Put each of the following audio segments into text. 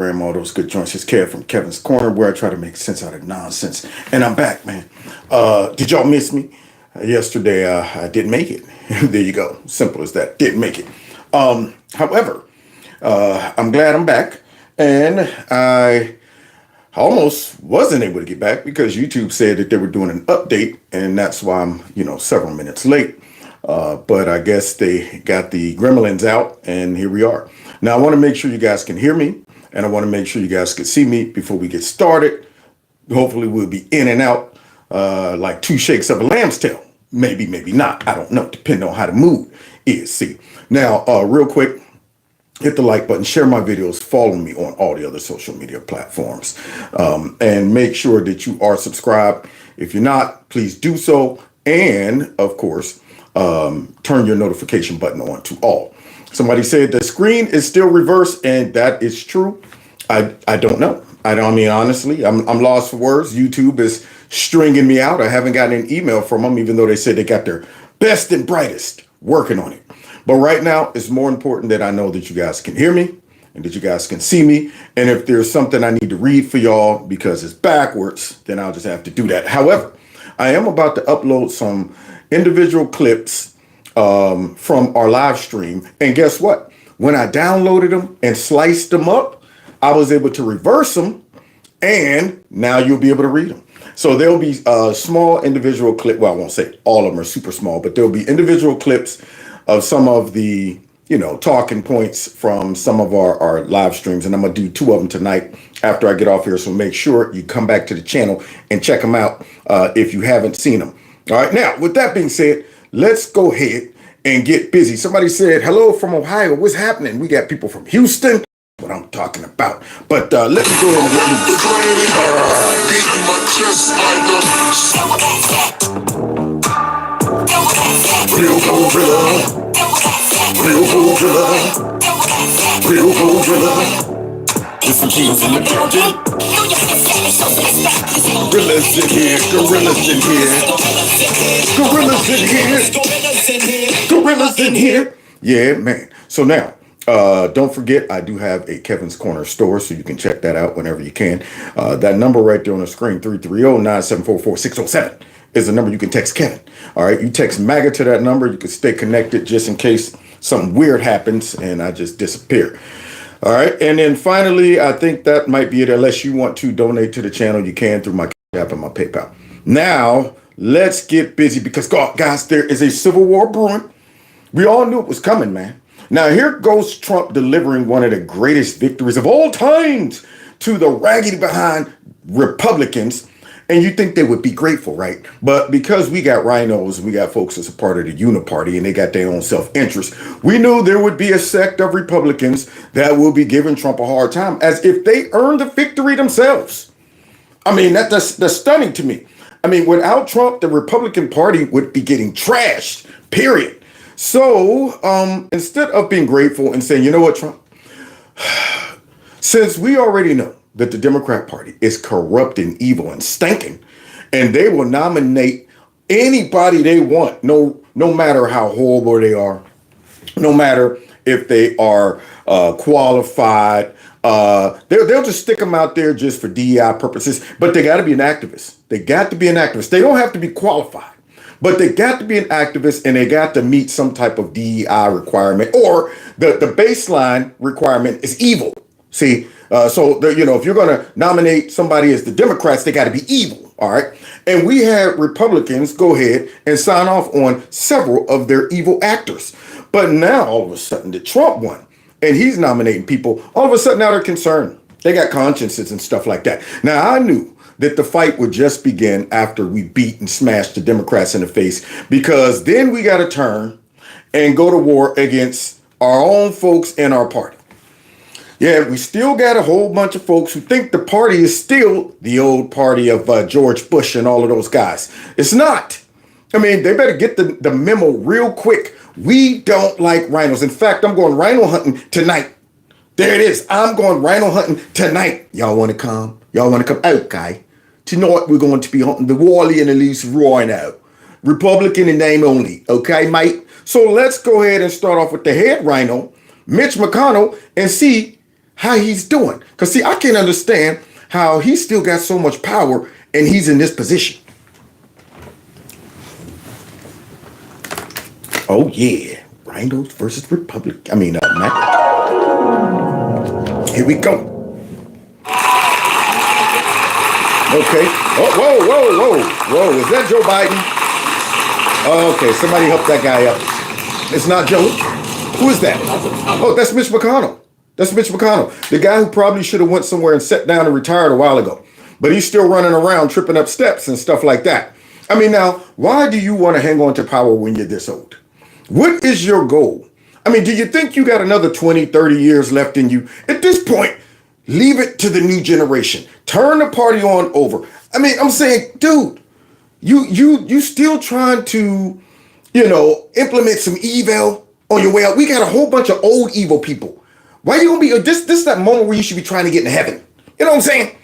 All those good joints. It's Kev from Kevin's Corner, where I try to make sense out of nonsense. And I'm back, man. Did y'all miss me? Yesterday, I didn't make it. There you go. Simple as that. Didn't make it. However, I'm glad I'm back. And I almost wasn't able to get back because YouTube said that they were doing an update. And that's why I'm, several minutes late. But I guess they got the gremlins out, and here we are. Now, I want to make sure you guys can hear me. And I want to make sure you guys can see me before we get started. Hopefully we'll be in and out like two shakes of a lamb's tail. Maybe, maybe not. I don't know, depending on how the mood is. See, now, real quick, hit the like button, share my videos, follow me on all the other social media platforms. And make sure that you are subscribed. If you're not, please do so. And, of course, turn your notification button on to all. Somebody said the screen is still reversed, and that is true. I don't know. I mean, honestly, I'm lost for words. YouTube is stringing me out. I haven't gotten an email from them, even though they said they got their best and brightest working on it. But right now, it's more important that I know that you guys can hear me and that you guys can see me. And if there's something I need to read for y'all because it's backwards, then I'll just have to do that. However, I am about to upload some individual clips from our live stream. And guess what? When I downloaded them and sliced them up, I was able to reverse them, and now you'll be able to read them. So there'll be small individual clip. Well, I won't say all of them are super small, but there'll be individual clips of some of the, talking points from some of our live streams. And I'm going to do two of them tonight after I get off here. So make sure you come back to the channel and check them out if you haven't seen them. All right. Now, with that being said, let's go ahead and get busy. Somebody said, hello from Ohio. What's happening? We got people from Houston. What I'm talking about. But let me go ahead and get real gorilla. Real gorilla. Real gorilla. There's some kings in the building. Gorillas in here. Gorillas in here. Gorillas in here. Gorillas in here. Yeah, man. So now, don't forget, I do have a Kevin's Corner store, so you can check that out whenever you can. That number right there on the screen, 330-974-4607, is the number you can text Kevin. All right, you text MAGA to that number. You can stay connected just in case something weird happens and I just disappear. All right, and then finally, I think that might be it. Unless you want to donate to the channel, you can through my CASHAPP and my PayPal. Now, let's get busy because, guys, there is a civil war brewing. We all knew it was coming, man. Now, here goes Trump delivering one of the greatest victories of all times to the raggedy behind Republicans. And you think they would be grateful, right? But because we got RINOs, we got folks as a part of the Uniparty, and they got their own self-interest, we knew there would be a sect of Republicans that will be giving Trump a hard time as if they earned the victory themselves. I mean, that's stunning to me. I mean, without Trump, the Republican Party would be getting trashed, period. So instead of being grateful and saying, you know what, Trump, since we already know that the Democrat Party is corrupt and evil and stinking, and they will nominate anybody they want, no matter how horrible they are, no matter if they are qualified, they'll just stick them out there just for DEI purposes, but they got to be an activist. They got to be an activist. They don't have to be qualified. But they got to be an activist, and they got to meet some type of DEI requirement, or the baseline requirement is evil. See, so if you're going to nominate somebody as the Democrats, they got to be evil. All right. And we had Republicans go ahead and sign off on several of their evil actors. But now all of a sudden that Trump won and he's nominating people, all of a sudden now they're concerned. They got consciences and stuff like that. Now, I knew that the fight would just begin after we beat and smashed the Democrats in the face, because then we got to turn and go to war against our own folks in our party. Yeah, we still got a whole bunch of folks who think the party is still the old party of George Bush and all of those guys. It's not. I mean, they better get the memo real quick. We don't like rhinos. In fact, I'm going rhino hunting tonight. There it is. I'm going rhino hunting tonight. Y'all want to come? Y'all want to come? Okay. Tonight we're going to be hunting the Wally and Elise rhino. Republican in name only. Okay, mate? So let's go ahead and start off with the head rhino, Mitch McConnell, and see how he's doing. Because, see, I can't understand how he still got so much power and he's in this position. Oh, yeah. RINOs versus Republic. MAGA. Here we go. Okay. Oh, whoa. Is that Joe Biden? Okay, somebody help that guy up. It's not Joe. Who is that? Oh, that's Mitch McConnell. That's Mitch McConnell. The guy who probably should have went somewhere and sat down and retired a while ago. But he's still running around, tripping up steps and stuff like that. Now, why do you want to hang on to power when you're this old? What is your goal? Do you think you got another 20, 30 years left in you? At this point, leave it to the new generation. Turn the party on over. I'm saying, dude, you still trying to, implement some evil on your way out. We got a whole bunch of old evil people. Why you gonna be, this is that moment where you should be trying to get in heaven. You know what I'm saying?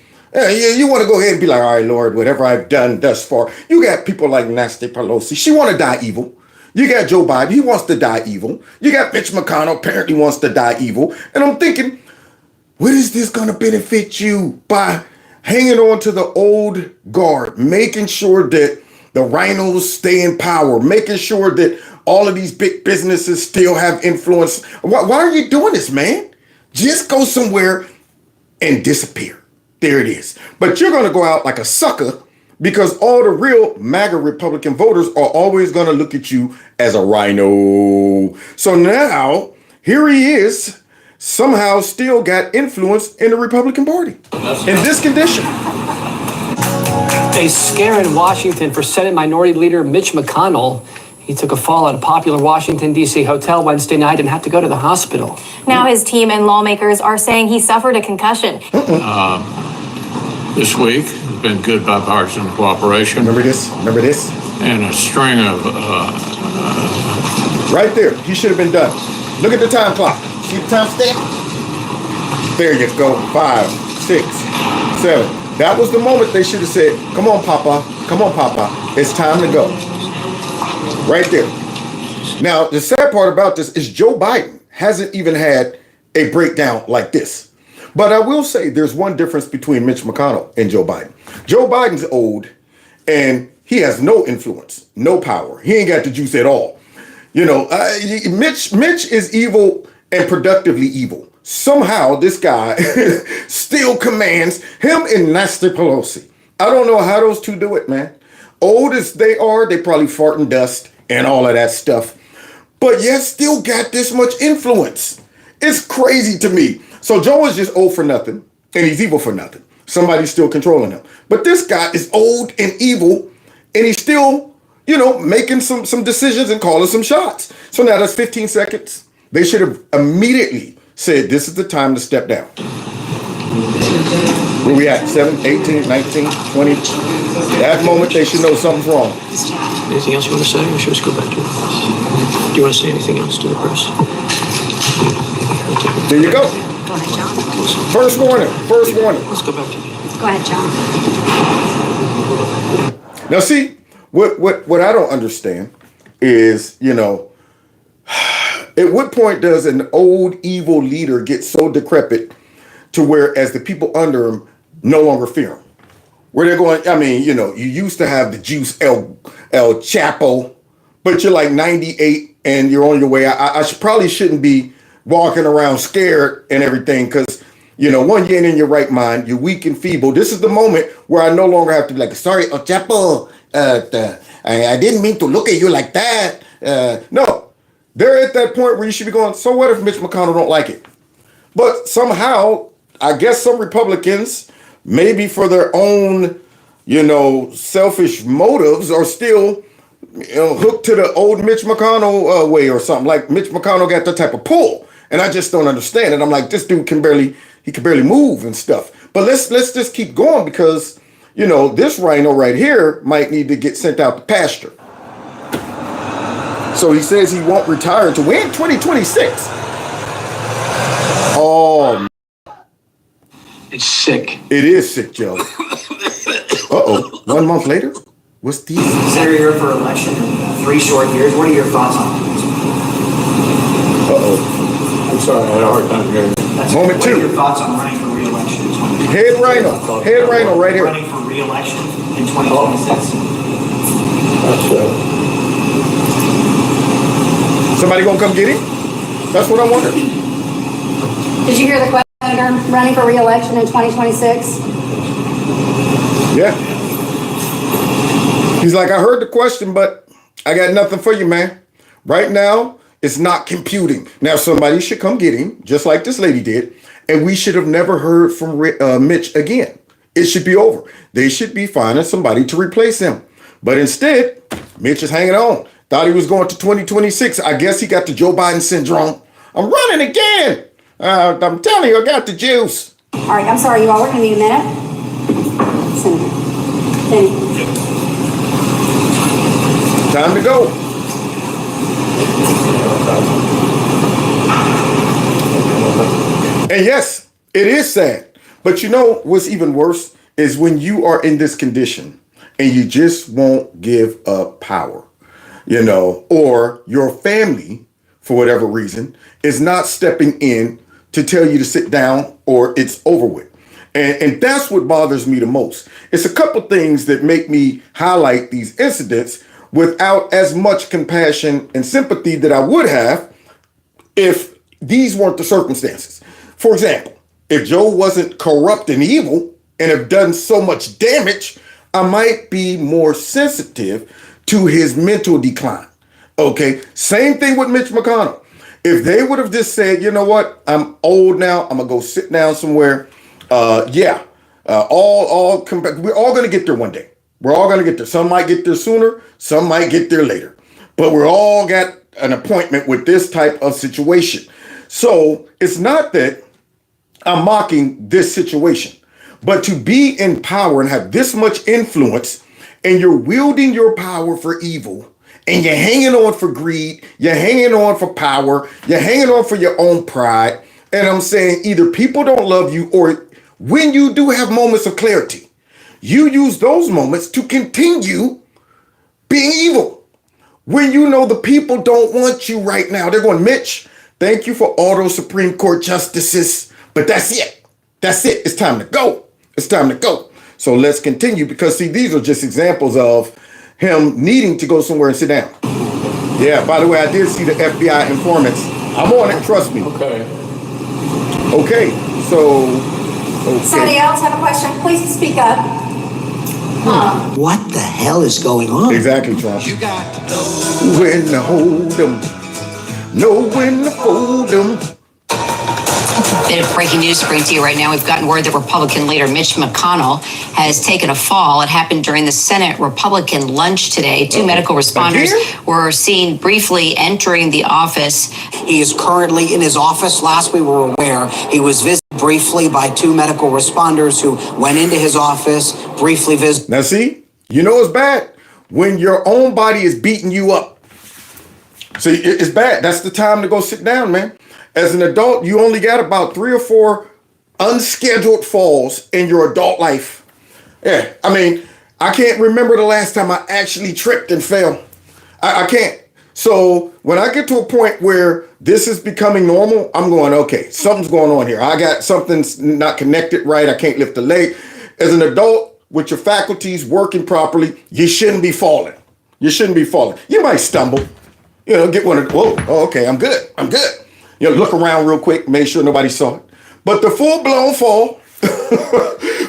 You want to go ahead and be like, all right, Lord, whatever I've done thus far. You got people like Nancy Pelosi. She want to die evil. You got Joe Biden. He wants to die evil. You got Mitch McConnell, apparently wants to die evil. And I'm thinking, what is this going to benefit you by hanging on to the old guard, making sure that the RINOs stay in power, making sure that all of these big businesses still have influence? Why are you doing this, man? Just go somewhere and disappear. There it is. But you're going to go out like a sucker because all the real MAGA Republican voters are always going to look at you as a RINO. So now, here he is, somehow still got influence in the Republican Party in this condition. A scare in Washington for Senate Minority Leader Mitch McConnell. He took a fall at a popular Washington, D.C. hotel Wednesday night and had to go to the hospital. Now his team and lawmakers are saying he suffered a concussion. This week has been good bipartisan cooperation. Remember this? And a string of... Right there. He should have been done. Look at the time clock. See the time stamp? There you go. 5, 6, 7. That was the moment they should have said, come on, Papa. Come on, Papa. It's time to go. Right there. Now, the sad part about this is Joe Biden hasn't even had a breakdown like this. But I will say there's one difference between Mitch McConnell and Joe Biden. Joe Biden's old and he has no influence, no power. He ain't got the juice at all. Mitch is evil and productively evil. Somehow this guy still commands him and Nancy Pelosi. I don't know how those two do it, man. Old as they are, they probably fart and dust and all of that stuff. But yet still got this much influence. It's crazy to me. So Joe is just old for nothing and he's evil for nothing. Somebody's still controlling him. But this guy is old and evil and he's still, making some decisions and calling some shots. So now that's 15 seconds. They should have immediately said, this is the time to step down. Where we at? 7, 18, 19, 20? That moment they should know something's wrong. Anything else you want to say, or should we just go back to the press? Do you want to say anything else to the press? There you go. Go ahead, John. First warning. Let's go back to you. Go ahead, John. Now see, what I don't understand is, at what point does an old evil leader get so decrepit to where as the people under him no longer fear him? Where they're going, you used to have the juice El Chapo, but you're like 98 and you're on your way. I probably shouldn't be walking around scared and everything because, one, you ain't in your right mind. You're weak and feeble. This is the moment where I no longer have to be like, sorry, El Chapo, I didn't mean to look at you like that. No, they're at that point where you should be going, so what if Mitch McConnell don't like it? But somehow, I guess some Republicans, maybe for their own, selfish motives, are still, hooked to the old Mitch McConnell way or something. Like Mitch McConnell got that type of pull. And I just don't understand it. I'm like, this dude can barely move and stuff. But let's just keep going because, this RINO right here might need to get sent out to pasture. So he says he won't retire until we're in 2026. Oh, It's sick. it is sick, Joe. Uh-oh. 1 month later? What's these? Senator for election, 3 short years. What are your thoughts on it? Uh-oh. I'm sorry, I had a hard time hearing. Moment What are two. your thoughts on running for re-election in 2026? Head rhino. Head rhino right here. Running for re-election in 2026. Somebody gonna come get him? That's what I wonder. Did you hear the question, Senator? Running for re-election in 2026? Yeah. He's like, I heard the question, but I got nothing for you, man. Right now, it's not computing. Now, somebody should come get him, just like this lady did, and we should have never heard from Mitch again. It should be over. They should be finding somebody to replace him. But instead, Mitch is hanging on. Thought he was going to 2026. I guess he got the Joe Biden syndrome. I'm running again. I'm telling you, I got the juice. All right, I'm sorry, you all. We're going to need a minute. Senator. Thank you. Time to go. And yes, it is sad. But you know what's even worse is when you are in this condition and you just won't give up power, you know, or your family, for whatever reason, is not stepping in to tell you to sit down or it's over with. And that's what bothers me the most. It's a couple things that make me highlight these incidents without as much compassion and sympathy that I would have if these weren't the circumstances. For example, if Joe wasn't corrupt and evil and have done so much damage, I might be more sensitive to his mental decline. Okay, same thing with Mitch McConnell. If they would have just said, you know what, I'm old now, I'm gonna go sit down somewhere. We're all gonna get there one day. We're all gonna get there. Some might get there sooner, some might get there later. But we're all got an appointment with this type of situation. So it's not that I'm mocking this situation, but to be in power and have this much influence and you're wielding your power for evil and you're hanging on for greed, you're hanging on for power, you're hanging on for your own pride. And I'm saying either people don't love you or when you do have moments of clarity, you use those moments to continue being evil. When you know the people don't want you right now, they're going, Mitch, thank you for all those Supreme Court justices, but that's it. That's it. It's time to go. It's time to go. So let's continue because, see, these are just examples of him needing to go somewhere and sit down. Yeah, by the way, I did see the FBI informants. I'm on it, trust me. Okay. Somebody else have a question? Please speak up. What the hell is going on? Exactly, Trump. You got to know when to hold them, know when to fold them. Bit of breaking news to bring to you right now. We've gotten word that Republican leader Mitch McConnell has taken a fall. It happened during the Senate Republican lunch today. Two medical responders were seen briefly entering the office. He is currently in his office. Last we were aware, he was visited briefly by two medical responders who went into his office, briefly visited. Now, see, you know it's bad when your own body is beating you up. See, it's bad. That's the time to go sit down, man. As an adult, you only got about 3 or 4 unscheduled falls in your adult life. Yeah, I mean, I can't remember the last time I actually tripped and fell. I can't. So when I get to a point where this is becoming normal, I'm going, okay, something's going on here. I got something's not connected right. I can't lift a leg. As an adult, with your faculties working properly, you shouldn't be falling. You shouldn't be falling. You might stumble, get one of, whoa, okay, I'm good. Look around real quick, make sure nobody saw it. But the full-blown fall,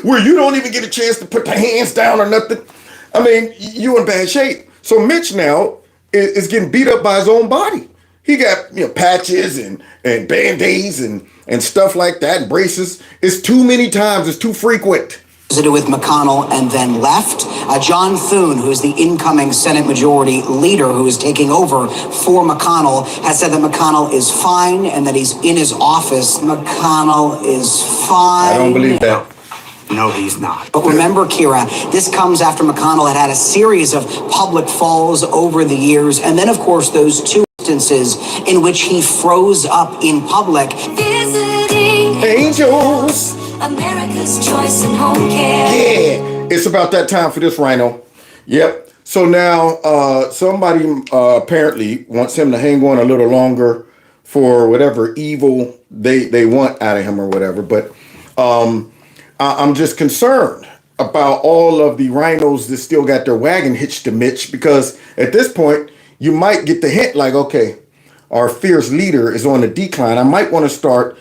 where you don't even get a chance to put the hands down or nothing, I mean, you in bad shape. So Mitch now is getting beat up by his own body. He got patches and Band-Aids and stuff like that, and braces. It's too many times, it's too frequent. Visited with McConnell and then left. John Thune, who is the incoming Senate Majority Leader who is taking over for McConnell, has said that McConnell is fine and that he's in his office. McConnell is fine. I don't believe that. No, he's not. But remember, Kira, this comes after McConnell had a series of public falls over the years. And then, of course, those 2 instances in which he froze up in public. Visiting Angels. America's Choice and Home Care. Yeah, it's about that time for this, Rhino. Yep. So now somebody apparently wants him to hang on a little longer for whatever evil they want out of him or whatever. But I'm just concerned about all of the rhinos that still got their wagon hitched to Mitch, because at this point you might get the hint like, okay, our fierce leader is on the decline. I might want to start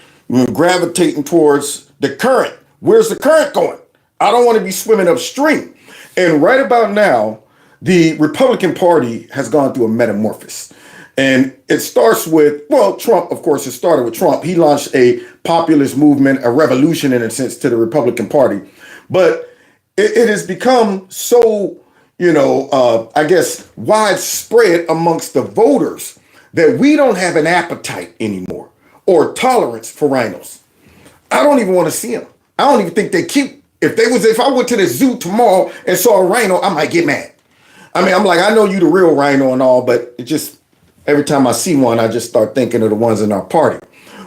gravitating towards the current. Where's the current going? I don't want to be swimming upstream. And right about now, the Republican Party has gone through a metamorphosis. And it starts with, well, Trump, of course, it started with Trump. He launched a populist movement, a revolution in a sense, to the Republican Party. But it has become so, I guess, widespread amongst the voters that we don't have an appetite anymore or tolerance for rhinos. I don't even want to see them. I don't even think they're cute. If I went to the zoo tomorrow and saw a rhino, I might get mad. I mean, I'm like, I know you the real rhino and all, but it just, every time I see one, I just start thinking of the ones in our party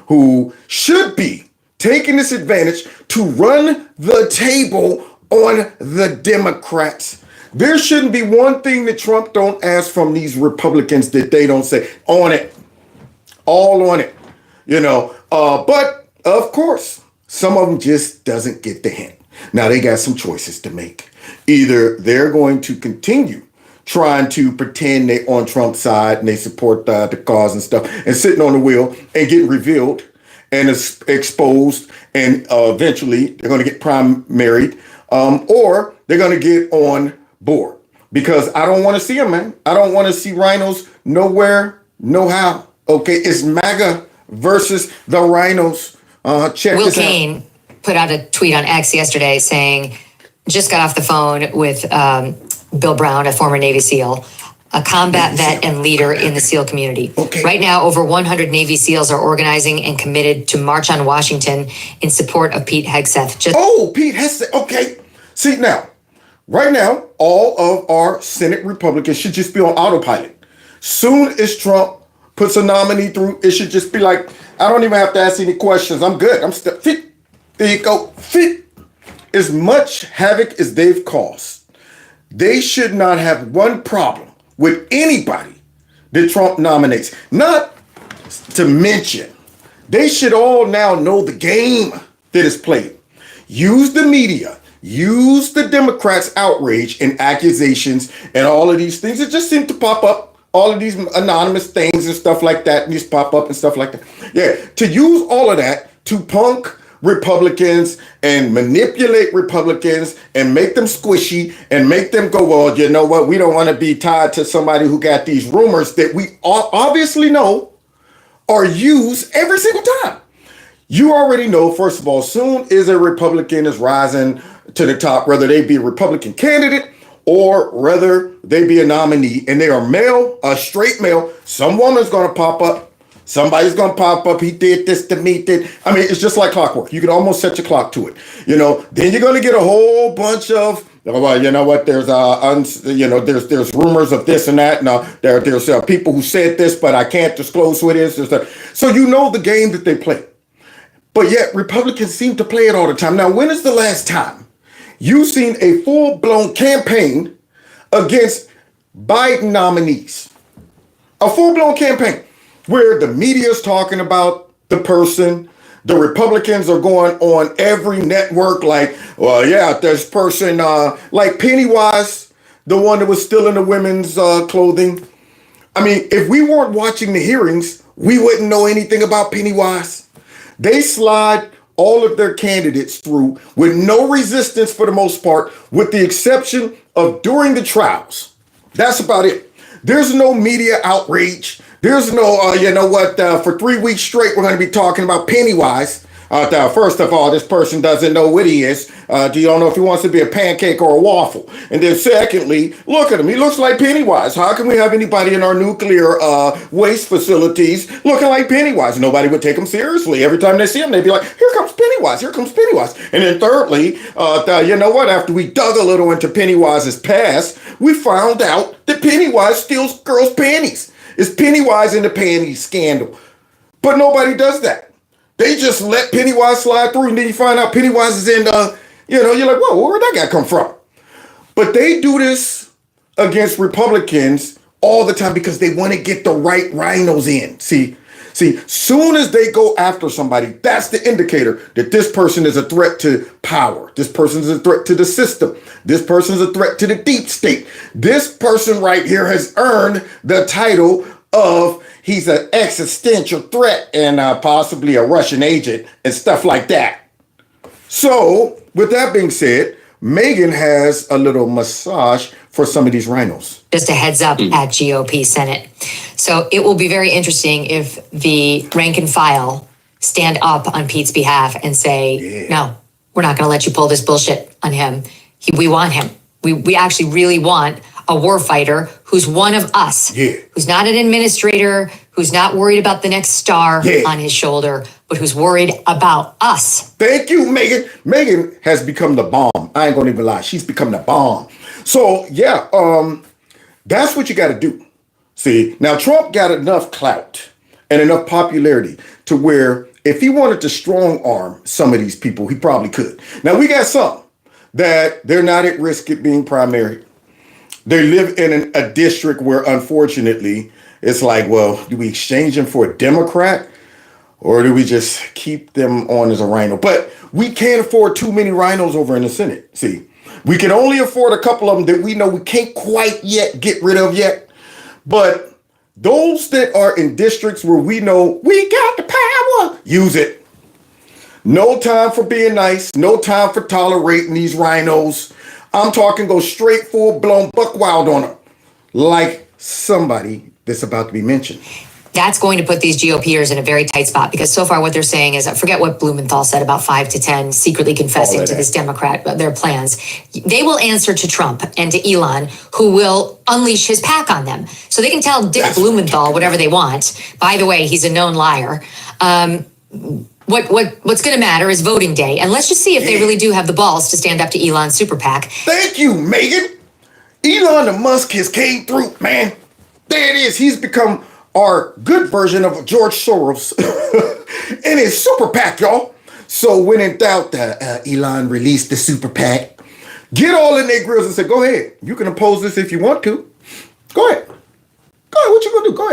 who should be taking this advantage to run the table on the Democrats. There shouldn't be one thing that Trump don't ask from these Republicans that they don't say on it, all on it, but of course, some of them just doesn't get the hint. Now they got some choices to make. Either they're going to continue trying to pretend they on Trump's side and they support the cause and stuff and sitting on the wheel and getting revealed and exposed, and eventually they're going to get primaried, or they're going to get on board, because I don't want to see them, man. I don't want to see rhinos nowhere, no how. Okay, it's MAGA versus the rhinos. Check Will this out. Cain put out a tweet on X yesterday saying, just got off the phone with Bill Brown, a former Navy SEAL, a combat vet and leader in the SEAL community. Okay. Right now, over 100 Navy SEAls are organizing and committed to march on Washington in support of Pete Hegseth. Pete Hegseth. Okay. See, right now, all of our Senate Republicans should just be on autopilot. Soon as Trump puts a nominee through, it should just be like, I don't even have to ask any questions. I'm good. I'm still fit. There you go. Fit. As much havoc as they've caused, they should not have one problem with anybody that Trump nominates. Not to mention, they should all now know the game that is played. Use the media, use the Democrats' outrage and accusations and all of these things that just seem to pop up, all of these anonymous things and stuff like that, and just pop up and stuff like that. Yeah, to use all of that to punk Republicans and manipulate Republicans and make them squishy and make them go, well, you know what? We don't want to be tied to somebody who got these rumors that we obviously know are used every single time. You already know, first of all, soon as a Republican is rising to the top, whether they be a Republican candidate or whether they be a nominee, and they are male, a straight male, some woman's going to pop up. Somebody's going to pop up. He did this to me. I mean, it's just like clockwork. You can almost set your clock to it. Then you're going to get a whole bunch of, well, you know what? There's there's rumors of this and that. Now there's people who said this, but I can't disclose who it is. So you know the game that they play. But yet Republicans seem to play it all the time. Now, when is the last time you've seen a full-blown campaign against Biden nominees? A full-blown campaign where the media is talking about the person. The Republicans are going on every network like, well, yeah, this person, like Pennywise, the one that was stealing the women's clothing. I mean, if we weren't watching the hearings, we wouldn't know anything about Pennywise. They slide all of their candidates through with no resistance for the most part, with the exception of during the trials. That's about it. There's no media outrage. There's no, for 3 weeks straight, we're going to be talking about Pennywise. First of all, this person doesn't know what he is. Do you don't know if he wants to be a pancake or a waffle? And then secondly, look at him. He looks like Pennywise. How can we have anybody in our nuclear waste facilities looking like Pennywise? Nobody would take him seriously. Every time they see him, they'd be like, here comes Pennywise. Here comes Pennywise. And then thirdly, after we dug a little into Pennywise's past, we found out that Pennywise steals girls' panties. It's Pennywise in the panties scandal. But nobody does that. They just let Pennywise slide through, and then you find out Pennywise is in, you're like, whoa, where'd that guy come from? But they do this against Republicans all the time because they want to get the right rhinos in. See, See, soon as they go after somebody, that's the indicator that this person is a threat to power. This person is a threat to the system. This person is a threat to the deep state. This person right here has earned the title of he's an existential threat and possibly a Russian agent and stuff like that. So, with that being said, Megan has a little massage for some of these rhinos. Just a heads up at GOP Senate. So it will be very interesting if the rank and file stand up on Pete's behalf and say, no, we're not going to let you pull this bullshit on him. We want him. We actually really want a warfighter who's one of us, who's not an administrator, who's not worried about the next star on his shoulder, but who's worried about us. Thank you, Megan. Megan has become the bomb. I ain't gonna even lie. She's become the bomb. So yeah, that's what you got to do. See, now Trump got enough clout and enough popularity to where if he wanted to strong arm some of these people, he probably could. Now we got some that they're not at risk of being primary. They live in a district where, unfortunately, it's like, well, do we exchange them for a Democrat or do we just keep them on as a rhino? But we can't afford too many rhinos over in the Senate. See, we can only afford a couple of them that we know we can't quite yet get rid of yet. But those that are in districts where we know we got the power, use it. No time for being nice. No time for tolerating these rhinos. I'm talking go straight full-blown buck wild on them, like somebody that's about to be mentioned. That's going to put these GOPers in a very tight spot because so far what they're saying is, I forget what Blumenthal said about 5 to 10 secretly confessing to this Democrat their plans. They will answer to Trump and to Elon, who will unleash his pack on them. So they can tell Dick Blumenthal whatever they want. By the way, he's a known liar. What's going to matter is voting day. And let's just see if they really do have the balls to stand up to Elon's super PAC. Thank you, Megan. Elon Musk has came through, man. There it is. He's become our good version of George Soros and his super PAC, y'all. So when in doubt, Elon released the super PAC. Get all in their grills and say, go ahead. You can oppose this if you want to. Go ahead. Go ahead. What you gonna do? Go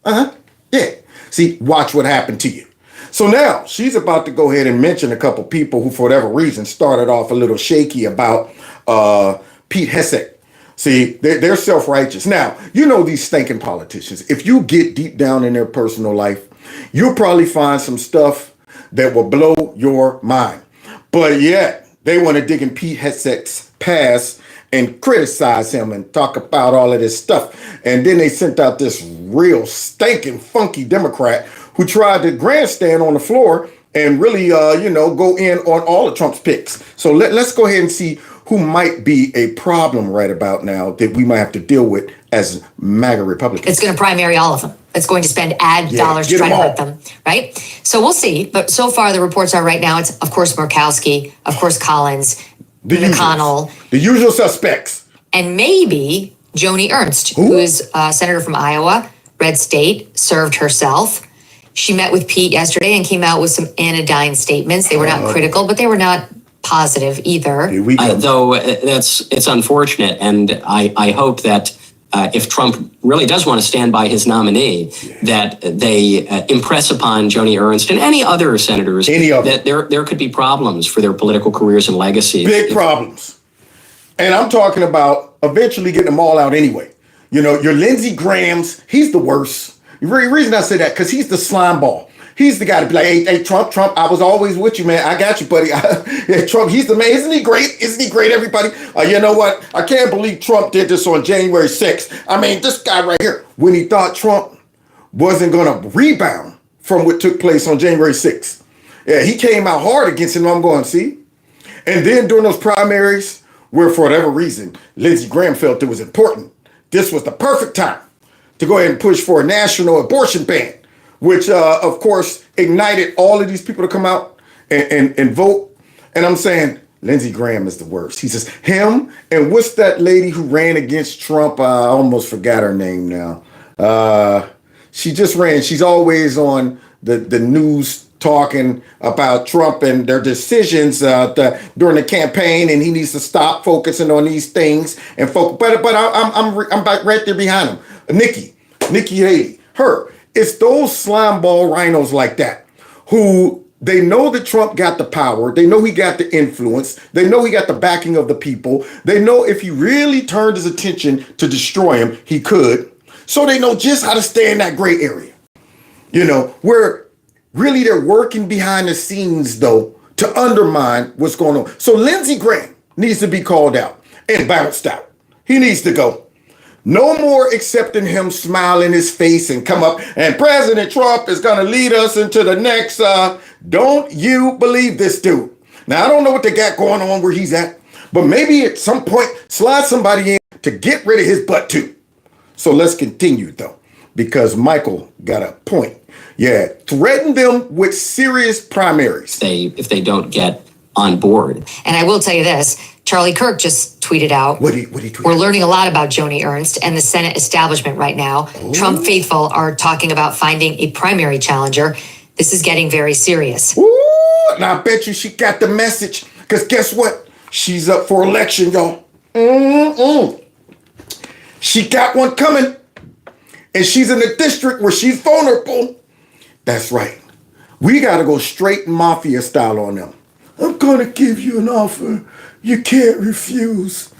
ahead. Yeah. See, watch what happened to you. So now she's about to go ahead and mention a couple people who, for whatever reason, started off a little shaky about Pete Hegseth. See, they're self-righteous. Now, you know these stinking politicians. If you get deep down in their personal life, you'll probably find some stuff that will blow your mind. But yet, they want to dig in Pete Hegseth's past and criticize him and talk about all of this stuff. And then they sent out this real stinking funky Democrat who tried to grandstand on the floor and really, go in on all of Trump's picks. So let's go ahead and see who might be a problem right about now that we might have to deal with as MAGA Republicans. It's going to primary all of them. It's going to spend ad dollars to try to hurt them, right? So we'll see. But so far, the reports are right now, it's, of course, Murkowski, of course, Collins, McConnell. The usual suspects. And maybe Joni Ernst, who is a senator from Iowa, red state, served herself. She met with Pete yesterday and came out with some anodyne statements. They were not critical, but they were not positive either. Though it's unfortunate, and I hope that if Trump really does want to stand by his nominee, that they impress upon Joni Ernst and any other senators that there could be problems for their political careers and legacy. Big problems. And I'm talking about eventually getting them all out anyway. You know, your Lindsey Graham's, he's the worst. The reason I say that, because he's the slime ball. He's the guy to be like, hey, Trump, I was always with you, man. I got you, buddy. Yeah, Trump, he's the man. Isn't he great? Isn't he great, everybody? You know what? I can't believe Trump did this on January 6th. I mean, this guy right here, when he thought Trump wasn't going to rebound from what took place on January 6th. Yeah, he came out hard against him. I'm going, see? And then during those primaries, where for whatever reason, Lindsey Graham felt it was important, this was the perfect time to go ahead and push for a national abortion ban, which, of course, ignited all of these people to come out and vote. And I'm saying Lindsey Graham is the worst. He says him, and what's that lady who ran against Trump? I almost forgot her name now. She just ran. She's always on the news talking about Trump and their decisions during the campaign, and he needs to stop focusing on these things and focus. But I'm back right there behind him. Nikki Haley, her. It's those slimeball rhinos like that who they know that Trump got the power. They know he got the influence. They know he got the backing of the people. They know if he really turned his attention to destroy him, he could. So they know just how to stay in that gray area. You know, where really they're working behind the scenes, though, to undermine what's going on. So Lindsey Graham needs to be called out and bounced out. He needs to go. No more accepting him smile in his face and come up and President Trump is going to lead us into the next. Don't you believe this dude? Now, I don't know what they got going on where he's at, but maybe at some point slide somebody in to get rid of his butt too. So let's continue though, because Michael got a point. Yeah, threaten them with serious primaries. If they don't get on board. And I will tell you this, Charlie Kirk just tweeted out, What he tweeted? we're learning a lot about Joni Ernst and the Senate establishment right now. Trump faithful are talking about finding a primary challenger. This is getting very serious. Ooh, now I bet you she got the message, because guess what? She's up for election, y'all. She got one coming, and she's in a district where she's vulnerable. That's right. We got to go straight mafia style on them. I'm going to give you an offer you can't refuse.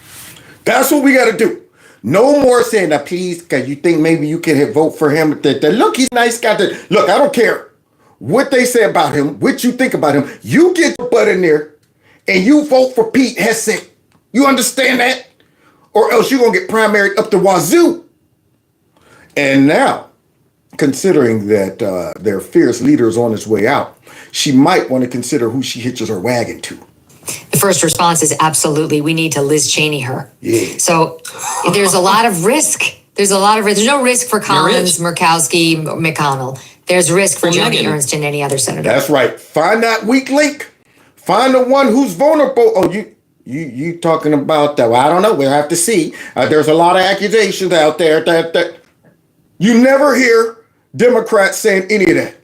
That's what we got to do. No more saying, now please, because you think maybe you can vote for him. Look, he's nice guy. Look, I don't care what they say about him, what you think about him. You get your butt in there and you vote for Pete Hegseth. You understand that? Or else you're going to get primaried up the wazoo. And now, considering that their fierce leader is on his way out, she might want to consider who she hitches her wagon to. The first response is absolutely, we need to Liz Cheney her. Yeah. So there's a lot of risk. There's no risk for Collins, Murkowski, McConnell. There's risk for Joni Ernst and any other senator. That's right. Find that weak link. Find the one who's vulnerable. Oh, you talking about that? Well, I don't know. We'll have to see. There's a lot of accusations out there that you never hear Democrats saying any of that.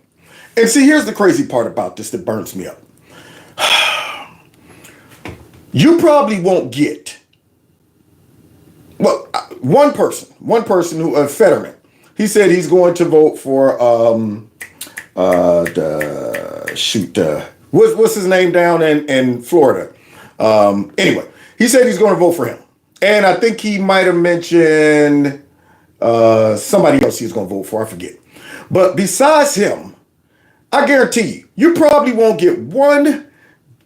And see, here's the crazy part about this that burns me up. You probably won't get, well, one person who, a Fetterman, he said he's going to vote for, what's his name down in Florida? Anyway, he said he's going to vote for him. And I think he might have mentioned somebody else he was going to vote for, I forget. But besides him, I guarantee you probably won't get one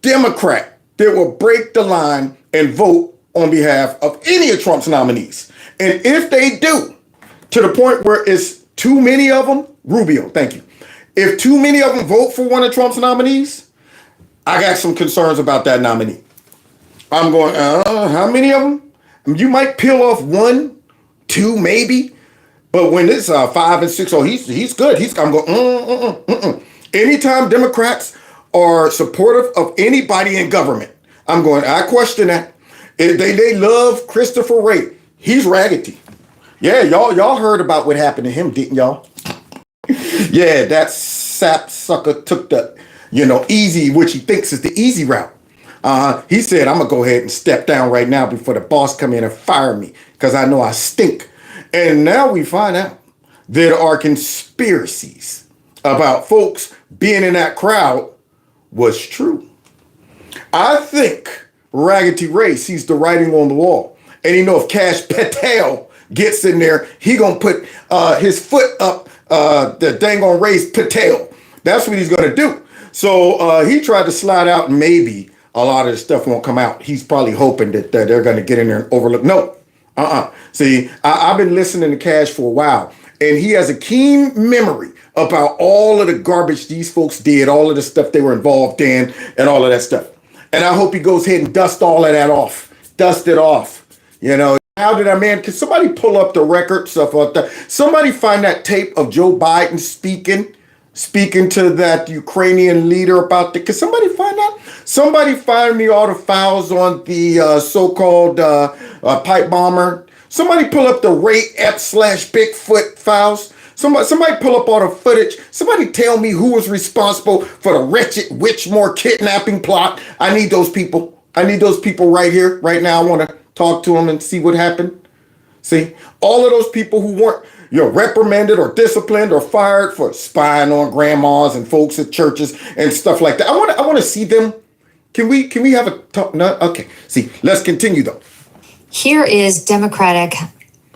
Democrat that will break the line and vote on behalf of any of Trump's nominees. And if they do, to the point where it's too many of them, Rubio, thank you. If too many of them vote for one of Trump's nominees, I got some concerns about that nominee. I'm going, how many of them? You might peel off one, two, maybe. But when it's 5 and 6, he's good. I'm going, Anytime Democrats are supportive of anybody in government, I'm going, I question that. They love Christopher Wray. He's raggedy. Yeah, y'all heard about what happened to him, didn't y'all? Yeah, that sap sucker took the, easy, which he thinks is the easy route. He said, I'm going to go ahead and step down right now before the boss come in and fire me because I know I stink. And now we find out there are conspiracies about folks being in that crowd was true. I think Raggedy Ray sees the writing on the wall. And if Cash Patel gets in there, he going to put his foot up the dang on Ray's Patel. That's what he's going to do. So he tried to slide out and maybe a lot of the stuff won't come out. He's probably hoping that they're going to get in there and overlook. No. See, I've been listening to Cash for a while, and he has a keen memory about all of the garbage these folks did, all of the stuff they were involved in, and all of that stuff. And I hope he goes ahead and dust all of that off. Dust it off. How did can somebody pull up the record stuff like that? Somebody find that tape of Joe Biden speaking to that Ukrainian leader about can somebody find that? Somebody find me all the files on the so-called pipe bomber. Somebody pull up the Ray Epps/Bigfoot files. Somebody pull up all the footage. Somebody tell me who was responsible for the wretched Witchmore kidnapping plot. I need those people. I need those people right here, right now. I want to talk to them and see what happened. See, all of those people who weren't, you're reprimanded or disciplined or fired for spying on grandmas and folks at churches and stuff like that. I want to see them. Can we have a talk? No, okay. See, let's continue though. Here is Democratic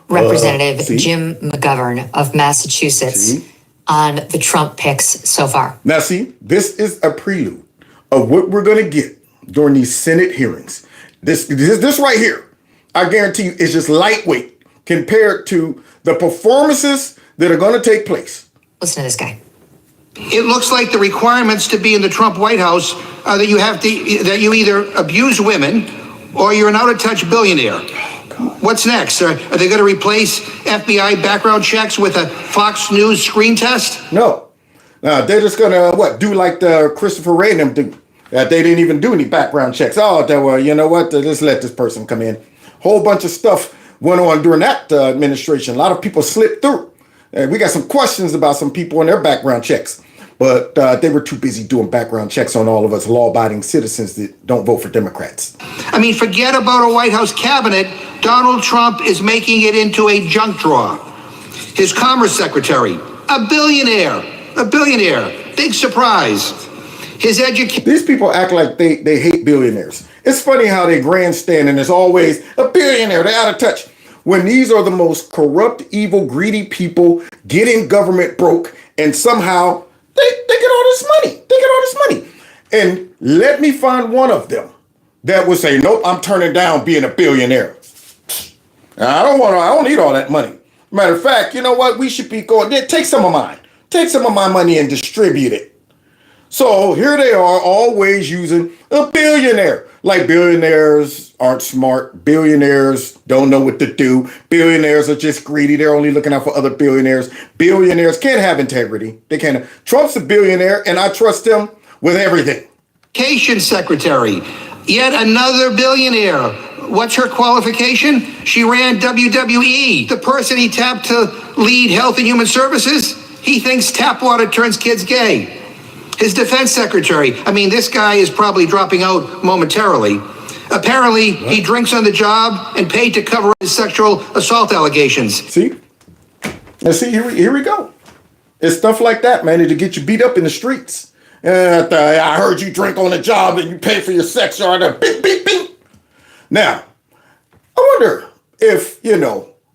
Representative see? Jim McGovern of Massachusetts See? on the Trump picks so far. Now, see, this is a prelude of what we're going to get during these Senate hearings. This right here, I guarantee you, is just lightweight compared to the performances that are going to take place. Listen to this guy. It looks like the requirements to be in the Trump White House are that that you either abuse women or you're an out-of-touch billionaire. What's next? Are they going to replace FBI background checks with a Fox News screen test? No. They're just going to, do like the Christopher Wray and them do. They didn't even do any background checks. Oh, well, you know what? Let's let this person come in. Whole bunch of stuff went on during that administration. A lot of people slipped through. We got some questions about some people and their background checks. But they were too busy doing background checks on all of us law-abiding citizens that don't vote for Democrats. I mean, forget about a White House cabinet. Donald Trump is making it into a junk drawer. His Commerce Secretary, a billionaire. Big surprise. His education. These people act like they hate billionaires. It's funny how they grandstand and there's always a billionaire. They're out of touch. When these are the most corrupt, evil, greedy people getting government broke and somehow they get all this money. They get all this money. And let me find one of them that would say, nope, I'm turning down being a billionaire. I don't need all that money. Matter of fact, you know what? We should be going, take some of mine. Take some of my money and distribute it. So here they are always using a billionaire. Like billionaires aren't smart. Billionaires don't know what to do. Billionaires are just greedy. They're only looking out for other billionaires. Billionaires can't have integrity. They can't. Trump's a billionaire and I trust him with everything. Education Secretary, yet another billionaire. What's her qualification? She ran WWE. The person he tapped to lead Health and Human Services, he thinks tap water turns kids gay. His defense secretary, I mean, this guy is probably dropping out momentarily. Apparently, he drinks on the job and paid to cover his sexual assault allegations. See? And see, here we go. It's stuff like that, man, to get you beat up in the streets. I heard you drink on the job and you pay for your sex order. Bing, bing, bing. Now, I wonder if,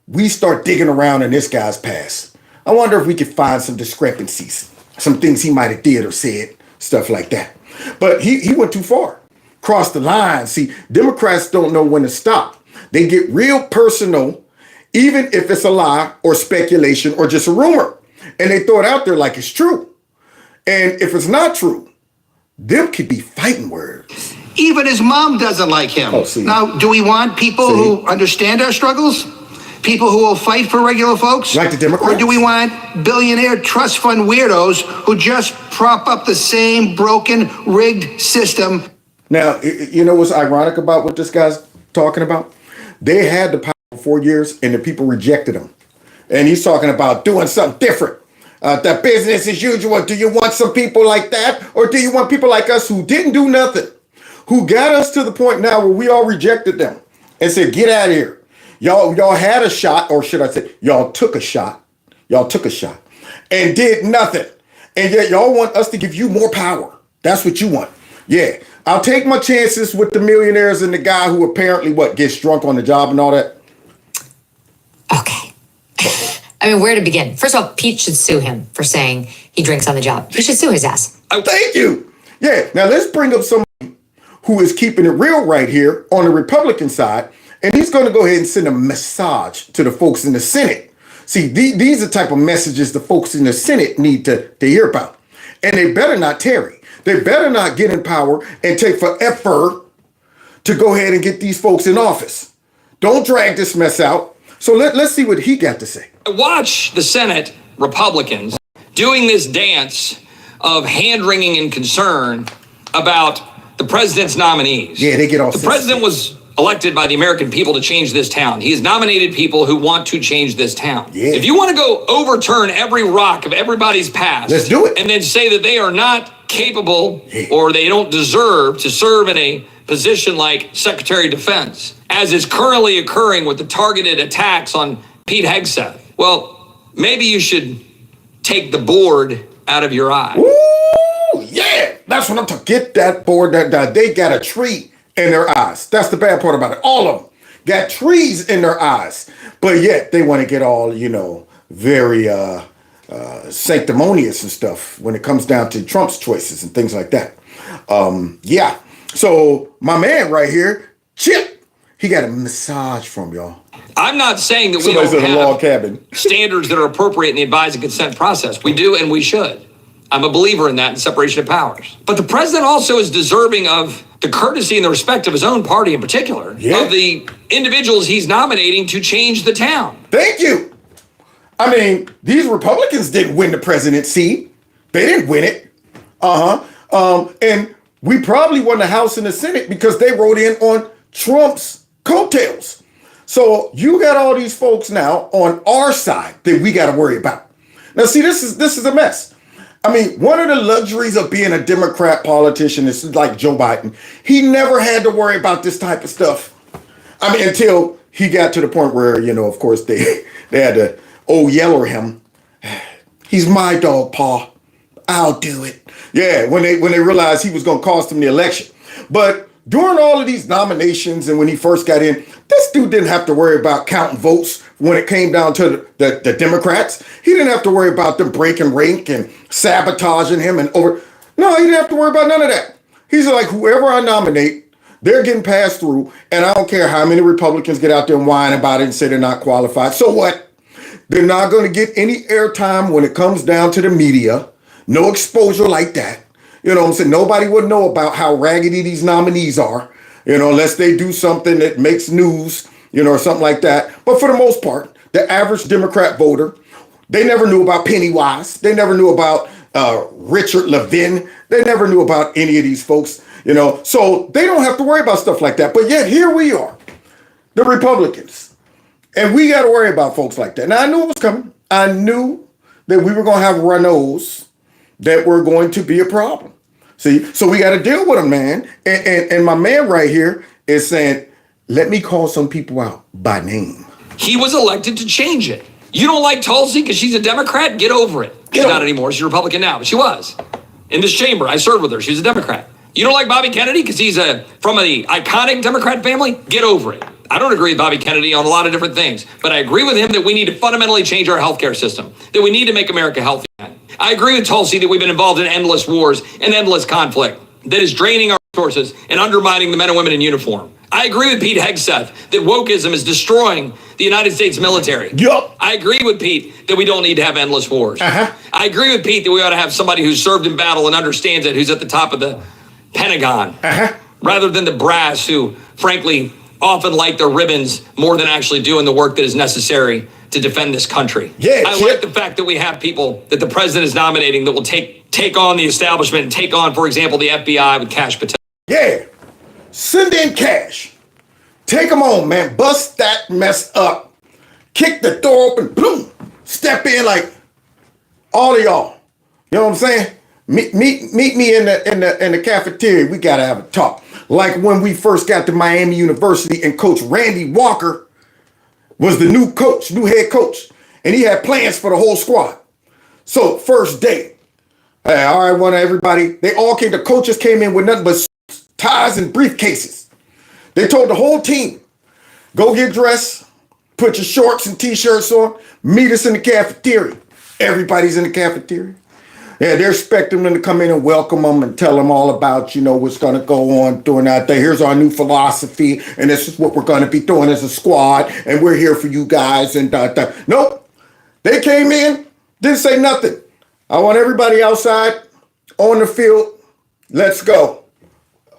we start digging around in this guy's past. I wonder if we could find some discrepancies. Some things he might have did or said, stuff like that. But he went too far, crossed the line. See, Democrats don't know when to stop. They get real personal, even if it's a lie or speculation or just a rumor. And they throw it out there like it's true. And if it's not true, them could be fighting words. Even his mom doesn't like him. Oh, see. Now, do we want people who understand our struggles? People who will fight for regular folks? Like the Democrats? Or do we want billionaire trust fund weirdos who just prop up the same broken, rigged system? Now, you know what's ironic about what this guy's talking about? They had the power for 4 years and the people rejected him. And he's talking about doing something different. That business as usual. Do you want some people like that? Or do you want people like us who didn't do nothing? Who got us to the point now where we all rejected them and said, get out of here. Y'all had a shot, or should I say, y'all took a shot. Y'all took a shot and did nothing. And yet y'all want us to give you more power. That's what you want. Yeah, I'll take my chances with the millionaires and the guy who apparently, gets drunk on the job and all that. Okay. I mean, where to begin? First of all, Pete should sue him for saying he drinks on the job. He should sue his ass. Oh, thank you. Yeah, now let's bring up somebody who is keeping it real right here on the Republican side. And he's going to go ahead and send a message to the folks in the Senate. See, these are the type of messages the folks in the Senate need to hear about. And they better not tarry. They better not get in power and take forever to go ahead and get these folks in office. Don't drag this mess out. So let's see what he got to say. Watch the Senate Republicans doing this dance of hand-wringing and concern about the president's nominees. Yeah, they get all The president was elected by the American people to change this town. He has nominated people who want to change this town. Yeah. If you want to go overturn every rock of everybody's past, let's do it. And then say that they are not capable or they don't deserve to serve in a position like Secretary of Defense, as is currently occurring with the targeted attacks on Pete Hegseth. Well, maybe you should take the board out of your eye. Ooh, yeah, that's what I'm talking. Get that board. That they got a tree in their eyes. That's the bad part about it. All of them got trees in their eyes, but yet they want to get all, very sanctimonious and stuff when it comes down to Trump's choices and things like that. Yeah. So my man right here, Chip, he got a massage from y'all. I'm not saying that we Somebody's don't in a log have cabin. standards that are appropriate in the advise and consent process. We do and we should. I'm a believer in that and separation of powers. But the president also is deserving of the courtesy and the respect of his own party in particular, of the individuals he's nominating to change the town. Thank you. I mean, these Republicans didn't win the presidency. They didn't win it. And we probably won the House and the Senate because they wrote in on Trump's coattails. So you got all these folks now on our side that we got to worry about. Now, see, this is a mess. I mean, one of the luxuries of being a Democrat politician is like Joe Biden. He never had to worry about this type of stuff. I mean, until he got to the point where, of course, they had to yeller him. He's my dog, Pa. I'll do it. Yeah, when they realized he was going to cost them the election. But during all of these nominations and when he first got in, this dude didn't have to worry about counting votes when it came down to the Democrats. He didn't have to worry about them breaking rank and sabotaging him No, he didn't have to worry about none of that. He's like, whoever I nominate, they're getting passed through, and I don't care how many Republicans get out there and whine about it and say they're not qualified. So what? They're not going to get any airtime when it comes down to the media. No exposure like that. You know what I'm saying? Nobody would know about how raggedy these nominees are, unless they do something that makes news, or something like that. But for the most part, the average Democrat voter, they never knew about Pennywise. They never knew about Richard Levin. They never knew about any of these folks, So they don't have to worry about stuff like that. But yet here we are, the Republicans. And we got to worry about folks like that. Now, I knew it was coming. I knew that we were going to have RINOs that were going to be a problem. See, so we got to deal with them, man. And my man right here is saying, let me call some people out by name. He was elected to change it. You don't like Tulsi because she's a Democrat? Get over it. She's not anymore. She's a Republican now, but she was. In this chamber, I served with her. She was a Democrat. You don't like Bobby Kennedy because he's from an iconic Democrat family? Get over it. I don't agree with Bobby Kennedy on a lot of different things, but I agree with him that we need to fundamentally change our healthcare system, that we need to make America healthy. I agree with Tulsi that we've been involved in endless wars and endless conflict that is draining our resources and undermining the men and women in uniform. I agree with Pete Hegseth that wokeism is destroying the United States military. Yup. I agree with Pete that we don't need to have endless wars. I agree with Pete that we ought to have somebody who's served in battle and understands it, who's at the top of the Pentagon, rather than the brass who, frankly, often like their ribbons more than actually doing the work that is necessary to defend this country. Yeah, I like the fact that we have people that the president is nominating that will take on the establishment and take on, for example, the FBI with Cash Patel. Yeah. Send in Cash. Take them on, man. Bust that mess up. Kick the door open. Boom. Step in like all of y'all. You know what I'm saying? Meet me in the cafeteria. We gotta have a talk. Like when we first got to Miami University and Coach Randy Walker was the new head coach, and he had plans for the whole squad. So first day, all right, one of everybody, they all came. The coaches came in with nothing but suits, ties and briefcases. They told the whole team, go get dressed, put your shorts and t-shirts on, meet us in the cafeteria. Everybody's in the cafeteria. Yeah, they're expecting them to come in and welcome them and tell them all about, what's going to go on during that day. Here's our new philosophy, and this is what we're going to be doing as a squad, and we're here for you guys, and Nope. They came in, didn't say nothing. I want everybody outside on the field. Let's go.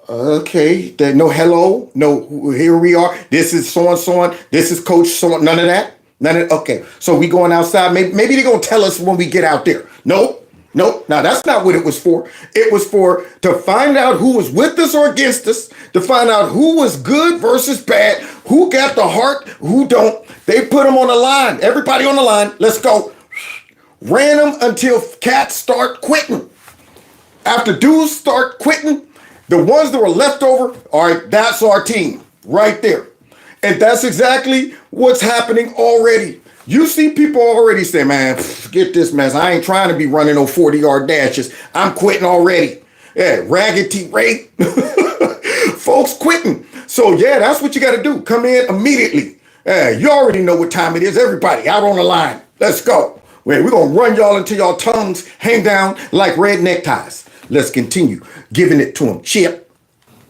Okay, no hello, no here we are. This is so-and-so, this is Coach so none of that. Okay, so we going outside. Maybe they're going to tell us when we get out there. Nope. Now that's not what it was for. It was to find out who was with us or against us, to find out who was good versus bad, who got the heart, who don't. They put them on the line. Everybody on the line. Let's go. Ran them until cats start quitting. After dudes start quitting, the ones that were left over, all right, that's our team right there. And that's exactly what's happening already. You see people already say, man, forget this mess. I ain't trying to be running no 40-yard dashes. I'm quitting already. Yeah, raggedy rate. Folks quitting. So yeah, that's what you got to do. Come in immediately. Yeah, you already know what time it is. Everybody out on the line. Let's go. We're going to run y'all until y'all tongues hang down like red neckties. Let's continue giving it to them. Chip.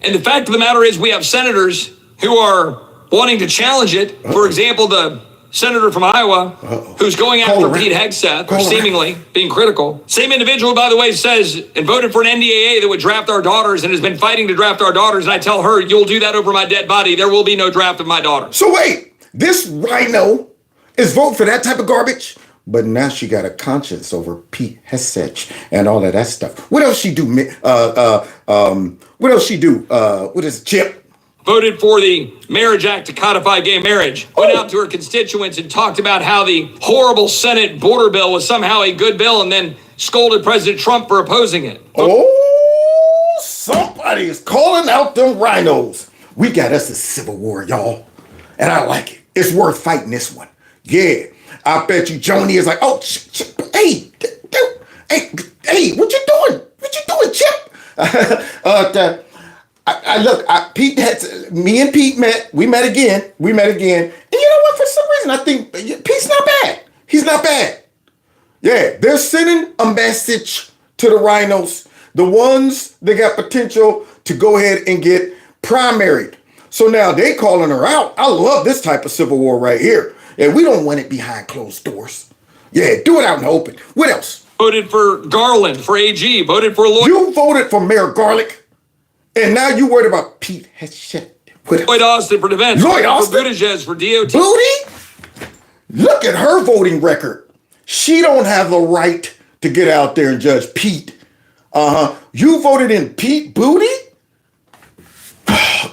And the fact of the matter is we have senators who are wanting to challenge it. For example, the senator from Iowa who's going after Pete Hegseth, or seemingly being critical. Same individual, by the way, says and voted for an NDAA that would draft our daughters and has been fighting to draft our daughters. And I tell her, you'll do that over my dead body. There will be no draft of my daughter. So wait, this RINO is voting for that type of garbage? But now she got a conscience over Pete Hegseth and all of that stuff. What else she do? What else she do? What is it, Chip? Voted for the Marriage Act to codify gay marriage. Went out to her constituents and talked about how the horrible Senate border bill was somehow a good bill, and then scolded President Trump for opposing it. Oh, somebody is calling out them RINOs. We got us a civil war, y'all. And I like it. It's worth fighting this one. Yeah. I bet you Joni is like, oh, hey, what you doing? What you doing, Chip? Pete had me and Pete met. We met again. And you know what? For some reason, I think Pete's not bad. He's not bad. Yeah, they're sending a message to the RINOs, the ones that got potential to go ahead and get primaried. So now they calling her out. I love this type of civil war right here. And we don't want it behind closed doors. Yeah, do it out in the open. What else? Voted for Garland for AG. Voted for Lloyd. You voted for Mayor Garlick. And now you worried about Pete Hegseth. Lloyd Austin for defense. Lloyd Austin? For Buttigieg for DOT. Booty? Look at her voting record. She don't have the right to get out there and judge Pete. You voted in Pete Booty?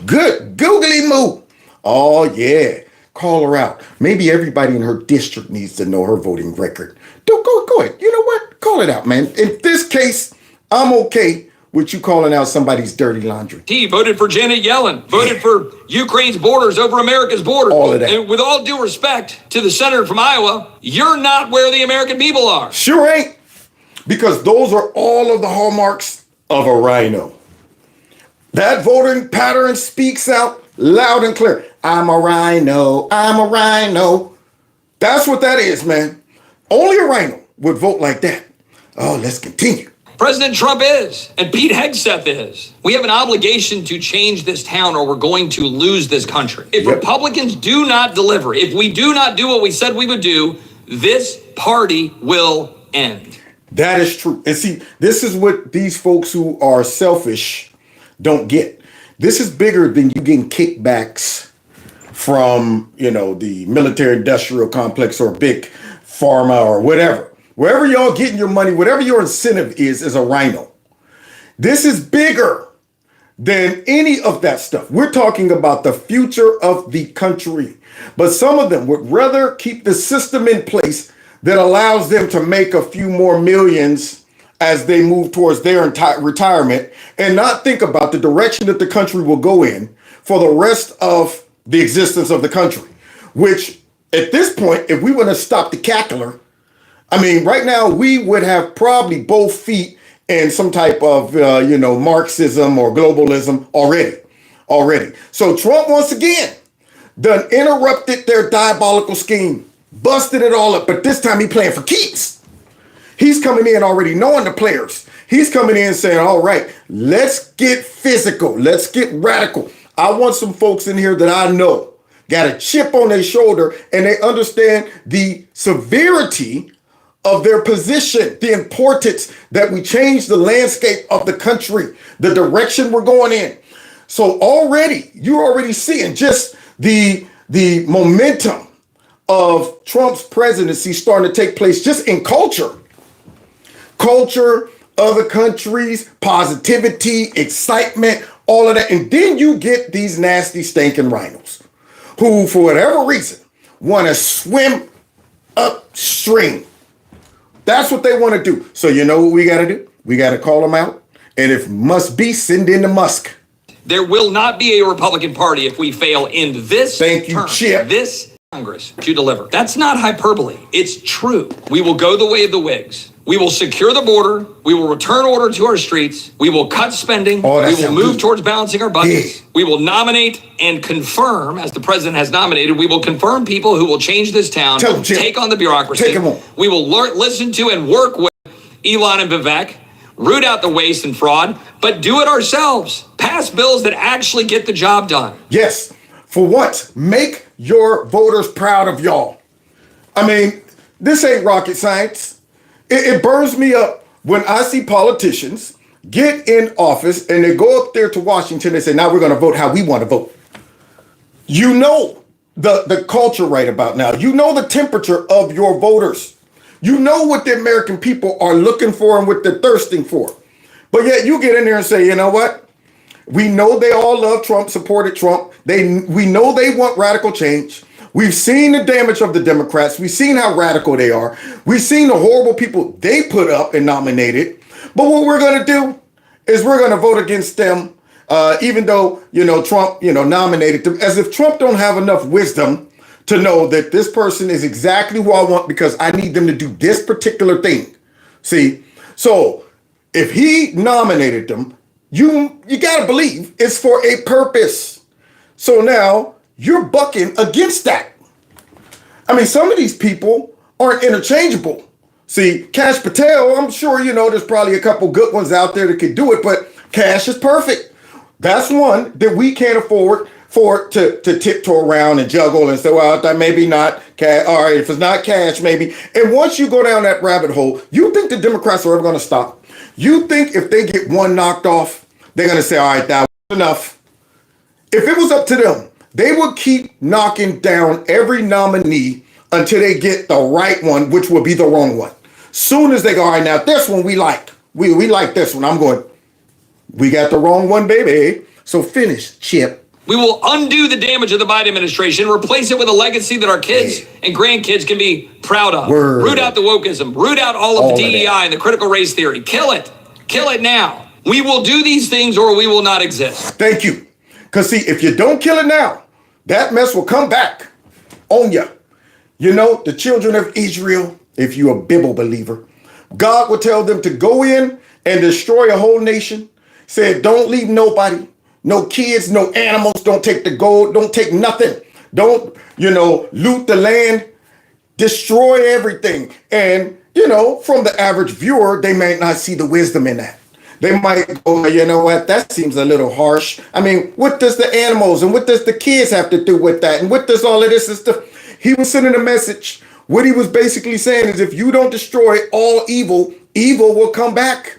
Good. Googly moo. Oh, yeah. Call her out. Maybe everybody in her district needs to know her voting record. Go ahead. You know what? Call it out, man. In this case, I'm okay with you calling out somebody's dirty laundry. He voted for Janet Yellen. Voted for Ukraine's borders over America's borders. All of that. And with all due respect to the senator from Iowa, you're not where the American people are. Sure ain't. Because those are all of the hallmarks of a RINO. That voting pattern speaks out loud and clear. I'm a RINO. I'm a RINO. That's what that is, man. Only a RINO would vote like that. Oh, let's continue. President Trump is, and Pete Hegseth is. We have an obligation to change this town or we're going to lose this country. If Republicans do not deliver, if we do not do what we said we would do, this party will end. That is true. And see, this is what these folks who are selfish don't get. This is bigger than you getting kickbacks from, the military industrial complex or big pharma or whatever. Wherever y'all getting your money, whatever your incentive is a RINO. This is bigger than any of that stuff. We're talking about the future of the country. But some of them would rather keep the system in place that allows them to make a few more millions as they move towards their entire retirement and not think about the direction that the country will go in for the rest of the existence of the country. Which, at this point, if we want to stop the cackler, right now we would have probably both feet in some type of, Marxism or globalism already. So Trump, once again, done interrupted their diabolical scheme, busted it all up. But this time he playing for keeps. He's coming in already knowing the players. He's coming in saying, all right, let's get physical. Let's get radical. I want some folks in here that I know got a chip on their shoulder and they understand the severity of their position, the importance that we change the landscape of the country, the direction we're going in. So you're already seeing just the momentum of Trump's presidency starting to take place just in culture, other countries, positivity, excitement, all of that. And then you get these nasty stinking RINOs who, for whatever reason, want to swim upstream. That's what they want to do. So you know what we got to do? We got to call them out. And if must be, send in the Musk. There will not be a Republican Party if we fail in this Thank you, term. Chip. This Congress to deliver. That's not hyperbole. It's true. We will go the way of the Whigs. We will secure the border. We will return order to our streets. We will cut spending. Oh, we will move towards balancing our budgets. Yeah. We will nominate and confirm, as the president has nominated, we will confirm people who will change this town, take on the bureaucracy. Take 'em on. We will listen to and work with Elon and Vivek, root out the waste and fraud, but do it ourselves. Pass bills that actually get the job done. Yes. For once, make your voters proud of y'all. I mean, this ain't rocket science. It burns me up when I see politicians get in office and they go up there to Washington and say, now we're going to vote how we want to vote. You know the culture right about now. You know the temperature of your voters. You know what the American people are looking for and what they're thirsting for. But yet you get in there and say, you know what? We know they all love Trump, supported Trump. We know they want radical change. We've seen the damage of the Democrats. We've seen how radical they are. We've seen the horrible people they put up and nominated. But what we're going to do is we're going to vote against them, even though, Trump, nominated them, as if Trump don't have enough wisdom to know that this person is exactly who I want because I need them to do this particular thing. See, so if he nominated them, you got to believe it's for a purpose. So now you're bucking against that. I mean, some of these people aren't interchangeable. See, Cash Patel, I'm sure, there's probably a couple good ones out there that could do it, but Cash is perfect. That's one that we can't afford to tiptoe around and juggle and say, well, that maybe not Cash. All right, if it's not Cash, maybe. And once you go down that rabbit hole, you think the Democrats are ever going to stop? You think if they get one knocked off, they're going to say, all right, that was enough. If it was up to them, they would keep knocking down every nominee until they get the right one, which will be the wrong one. Soon as they go, all right, now this one we like. We like this one. I'm going, we got the wrong one, baby. So finish, Chip. We will undo the damage of the Biden administration, replace it with a legacy that our kids and grandkids can be proud of. Word. Root out the wokeism, root out all of the DEI and the critical race theory. Kill it. Kill it now. We will do these things or we will not exist. Thank you. Because see, if you don't kill it now, that mess will come back on you. The children of Israel, if you're a Bible believer, God will tell them to go in and destroy a whole nation. Said, don't leave nobody, no kids, no animals, don't take the gold, don't take nothing. Don't, loot the land, destroy everything. And, from the average viewer, they may not see the wisdom in that. They might go, you know what, that seems a little harsh. I mean, what does the animals and what does the kids have to do with that? And what does all of this and stuff? He was sending a message. What he was basically saying is if you don't destroy all evil, evil will come back.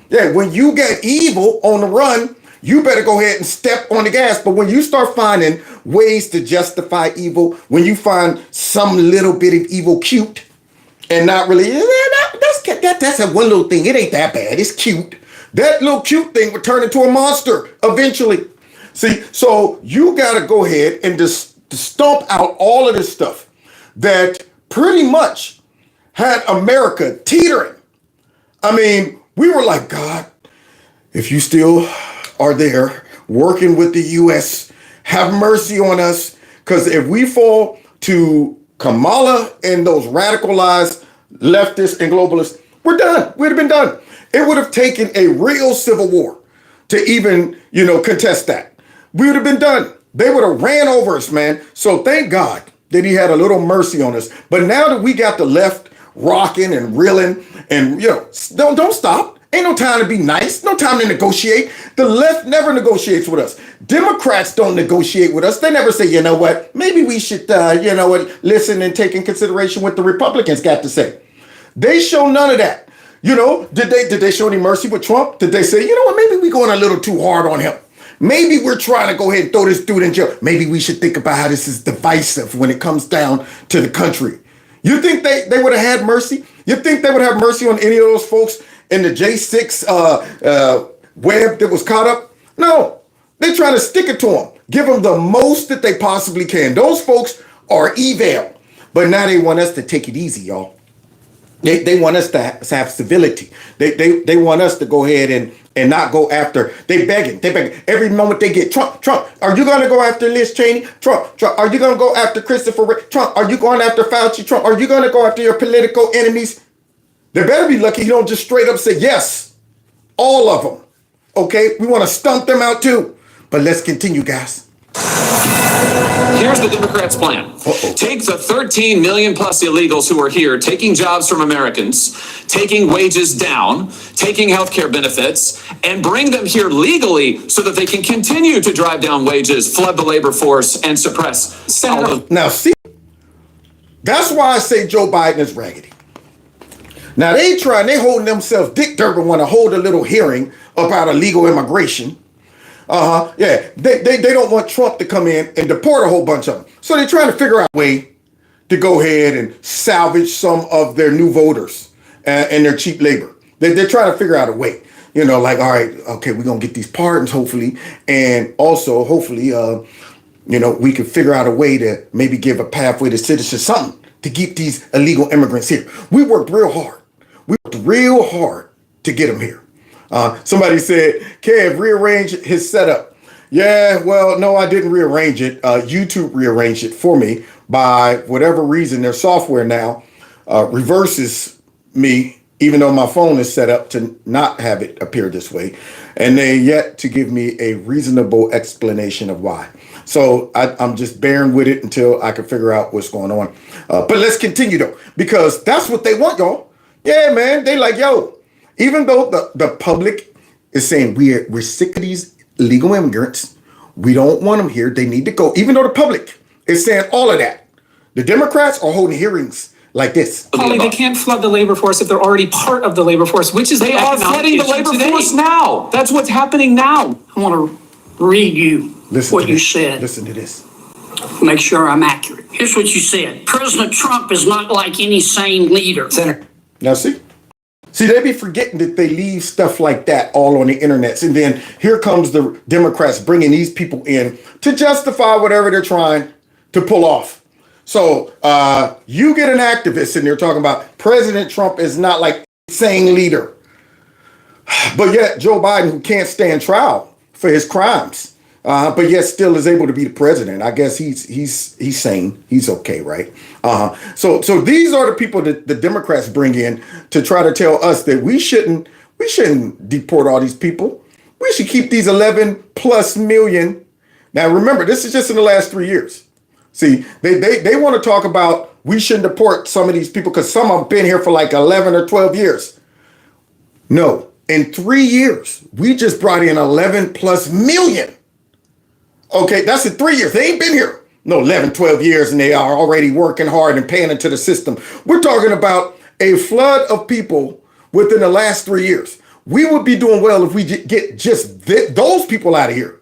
Yeah, when you get evil on the run, you better go ahead and step on the gas. But when you start finding ways to justify evil, when you find some little bit of evil cute and not really, that's a one little thing. It ain't that bad. It's cute. That little cute thing would turn into a monster eventually. See, so you got to go ahead and just stomp out all of this stuff that pretty much had America teetering. I mean, we were like, God, if you still are there working with the U.S., have mercy on us. Because if we fall to Kamala and those radicalized leftists and globalists, we're done. We'd have been done. It would have taken a real civil war to even, contest that. We would have been done. They would have ran over us, man. So thank God that he had a little mercy on us. But now that we got the left rocking and reeling and, don't stop. Ain't no time to be nice. No time to negotiate. The left never negotiates with us. Democrats don't negotiate with us. They never say, you know what, maybe we should, listen and take in consideration what the Republicans got to say. They show none of that. Did they show any mercy with Trump? Did they say, maybe we're going a little too hard on him. Maybe we're trying to go ahead and throw this dude in jail. Maybe we should think about how this is divisive when it comes down to the country. You think they would have had mercy? You think they would have mercy on any of those folks in the J6 web that was caught up? No, they're trying to stick it to them. Give them the most that they possibly can. Those folks are evil. But now they want us to take it easy, y'all. They want us to have civility. They want us to go ahead and not go after. They begging. Every moment they get Trump. Are you going to go after Liz Cheney? Trump. Are you going to go after Christopher? Trump. Are you going after Fauci? Trump. Are you going to go after your political enemies? They better be lucky you don't just straight up say yes. All of them. Okay? We want to stump them out too. But let's continue, guys. Here's the Democrats' plan. Take the 13 million plus illegals who are here, taking jobs from Americans, taking wages down, taking health care benefits, and bring them here legally so that they can continue to drive down wages, flood the labor force, and suppress. Now, see, that's why I say Joe Biden is raggedy. Now, they holding themselves. Dick Durbin want to hold a little hearing about illegal immigration. Yeah, they don't want Trump to come in and deport a whole bunch of them. So they're trying to figure out a way to go ahead and salvage some of their new voters and their cheap labor. They're trying to figure out a way. You know, like, all right, okay, we're going to get these pardons, hopefully. And also, hopefully, we can figure out a way to maybe give a pathway to citizenship, something to keep these illegal immigrants here. We worked real hard. To get them here. Somebody said, Kev, rearrange his setup. Yeah, well, no, I didn't rearrange it. YouTube rearranged it for me. By whatever reason, their software now reverses me, even though my phone is set up to not have it appear this way. And they yet to give me a reasonable explanation of why. So I'm just bearing with it until I can figure out what's going on. But let's continue, though, because that's what they want, y'all. Yeah, man, they like, yo. Even though the public is saying we're sick of these illegal immigrants, we don't want them here, they need to go. Even though the public is saying all of that, the Democrats are holding hearings like this. Holly, they can't flood the labor force if they're already part of the labor force, which is they are flooding the labor force now. That's what's happening now. I want to read you what you said. Listen to this. Make sure I'm accurate. Here's what you said. President Trump is not like any sane leader. Senator. Now see, they be forgetting that they leave stuff like that all on the internet. And then here comes the Democrats bringing these people in to justify whatever they're trying to pull off. So you get an activist in there talking about President Trump is not like a sane leader. But yet Joe Biden, who can't stand trial for his crimes, but yet still is able to be the president. I guess he's sane. He's okay, right? So these are the people that the Democrats bring in to try to tell us that we shouldn't deport all these people. We should keep these 11 plus million. Now remember, this is just in the last 3 years. See, they want to talk about we shouldn't deport some of these people because some of them been here for like 11 or 12 years. No, in 3 years, we just brought in 11 plus million. Okay, that's in 3 years. They ain't been here no 11, 12 years, and they are already working hard and paying into the system. We're talking about a flood of people within the last 3 years. We would be doing well if we get just those people out of here.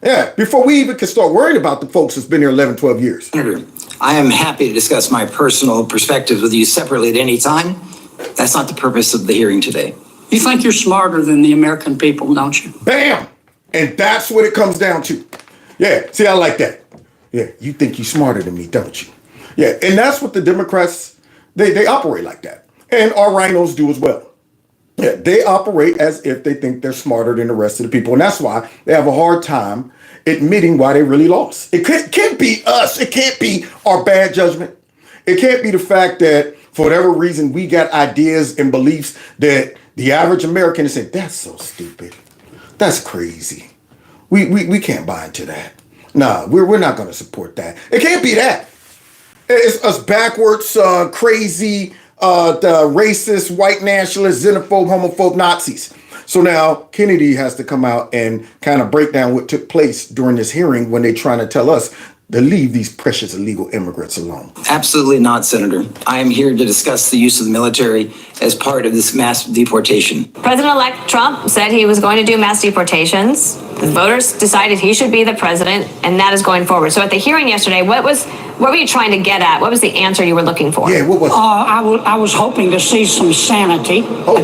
Yeah, before we even can start worrying about the folks that's been here 11, 12 years. Senator, I am happy to discuss my personal perspectives with you separately at any time. That's not the purpose of the hearing today. You think you're smarter than the American people, don't you? Bam! And that's what it comes down to. Yeah, see, I like that. Yeah, you think you're smarter than me, don't you? Yeah, and that's what the Democrats, they operate like that. And our RINOs do as well. Yeah, they operate as if they think they're smarter than the rest of the people. And that's why they have a hard time admitting why they really lost. It can't be us. It can't be our bad judgment. It can't be the fact that for whatever reason we got ideas and beliefs that the average American is saying, that's so stupid. That's crazy. We can't buy into that. Nah, we're not going to support that. It can't be that. It's us backwards, crazy, the racist, white nationalist, xenophobe, homophobe Nazis. So now Kennedy has to come out and kind of break down what took place during this hearing when they're trying to tell us to leave these precious illegal immigrants alone. Absolutely not, Senator. I am here to discuss the use of the military as part of this mass deportation. President-elect Trump said he was going to do mass deportations. The voters decided he should be the president, and that is going forward. So at the hearing yesterday, what were you trying to get at? What was the answer you were looking for? Yeah, what was it? I was hoping to see some sanity. Oh,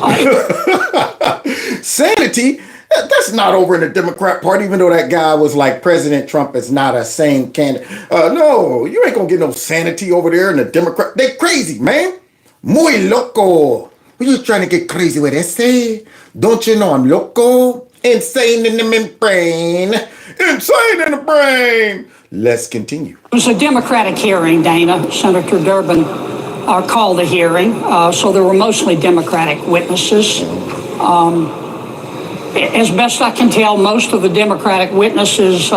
I didn't. Sanity? That's not over in the Democrat Party, even though that guy was like, President Trump is not a sane candidate. No, you ain't gonna get no sanity over there in the Democrat. They crazy, man. Muy loco. What you trying to get crazy with ese? Don't you know I'm loco? Insane in the membrane. Insane in the brain. Let's continue. It was a Democratic hearing, Dana. Senator Durbin called the hearing, so there were mostly Democratic witnesses. As best I can tell, most of the Democratic witnesses,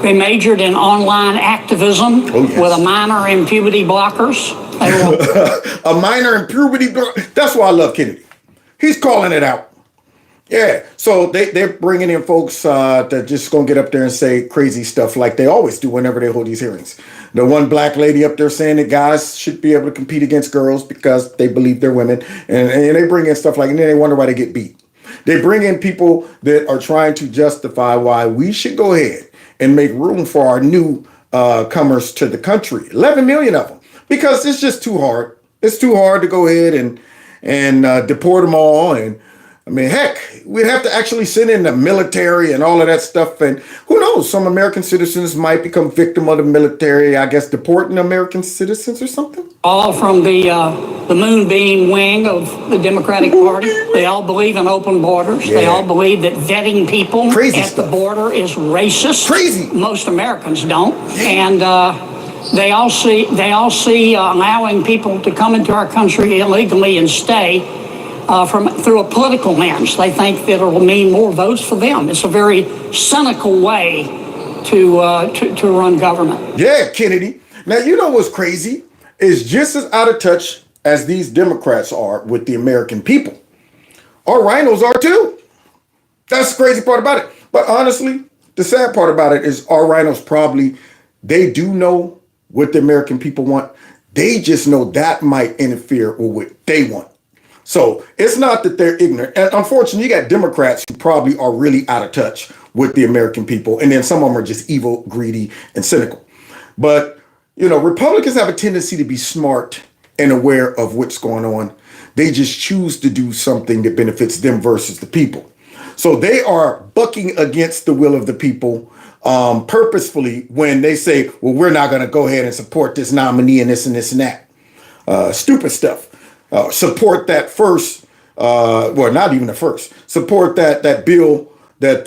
they majored in online activism with a minor in puberty blockers. A minor in puberty blockers. That's why I love Kennedy. He's calling it out. Yeah, so they're bringing in folks that just gonna get up there and say crazy stuff like they always do whenever they hold these hearings. The one black lady up there saying that guys should be able to compete against girls because they believe they're women, and they bring in stuff like, and then they wonder why they get beat. They bring in people that are trying to justify why we should go ahead and make room for our new comers to the country, 11 million of them, because it's just too hard. It's too hard to go ahead and deport them all. And I mean, heck, we'd have to actually send in the military and all of that stuff. And who knows, some American citizens might become victim of the military, I guess, deporting American citizens or something. All from the moonbeam wing of the Democratic Party. They all believe in open borders. Yeah. They all believe that vetting people at the border is racist. Crazy. Most Americans don't. And they all see allowing people to come into our country illegally and stay through a political lens. They think that it will mean more votes for them. It's a very cynical way to run government. Yeah, Kennedy. Now, you know what's crazy? Is just as out of touch as these Democrats are with the American people. Our RINOs are too. That's the crazy part about it. But honestly, the sad part about it is our RINOs probably, they do know what the American people want. They just know that might interfere with what they want. So it's not that they're ignorant. And unfortunately, you got Democrats who probably are really out of touch with the American people. And then some of them are just evil, greedy, and cynical. But, you know, Republicans have a tendency to be smart and aware of what's going on. They just choose to do something that benefits them versus the people. So they are bucking against the will of the people purposefully when they say, well, we're not going to go ahead and support this nominee and this and this and that. Stupid stuff. Support that first, well, not even the first. Support that bill that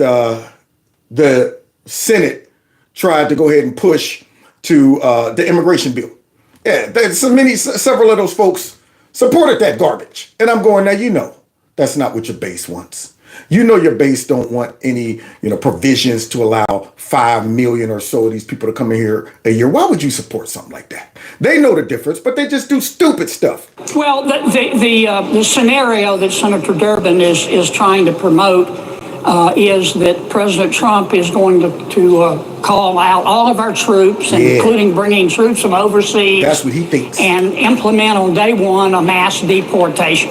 the Senate tried to go ahead and push to the immigration bill. Yeah, several of those folks supported that garbage. And I'm going, now, you know, that's not what your base wants. You know, your base don't want any, provisions to allow 5 million or so of these people to come in here a year. Why would you support something like that? They know the difference, but they just do stupid stuff. Well, the scenario that Senator Durbin is trying to promote is that President Trump is going to call out all of our troops, including bringing troops from overseas. That's what he thinks. And implement on day one a mass deportation.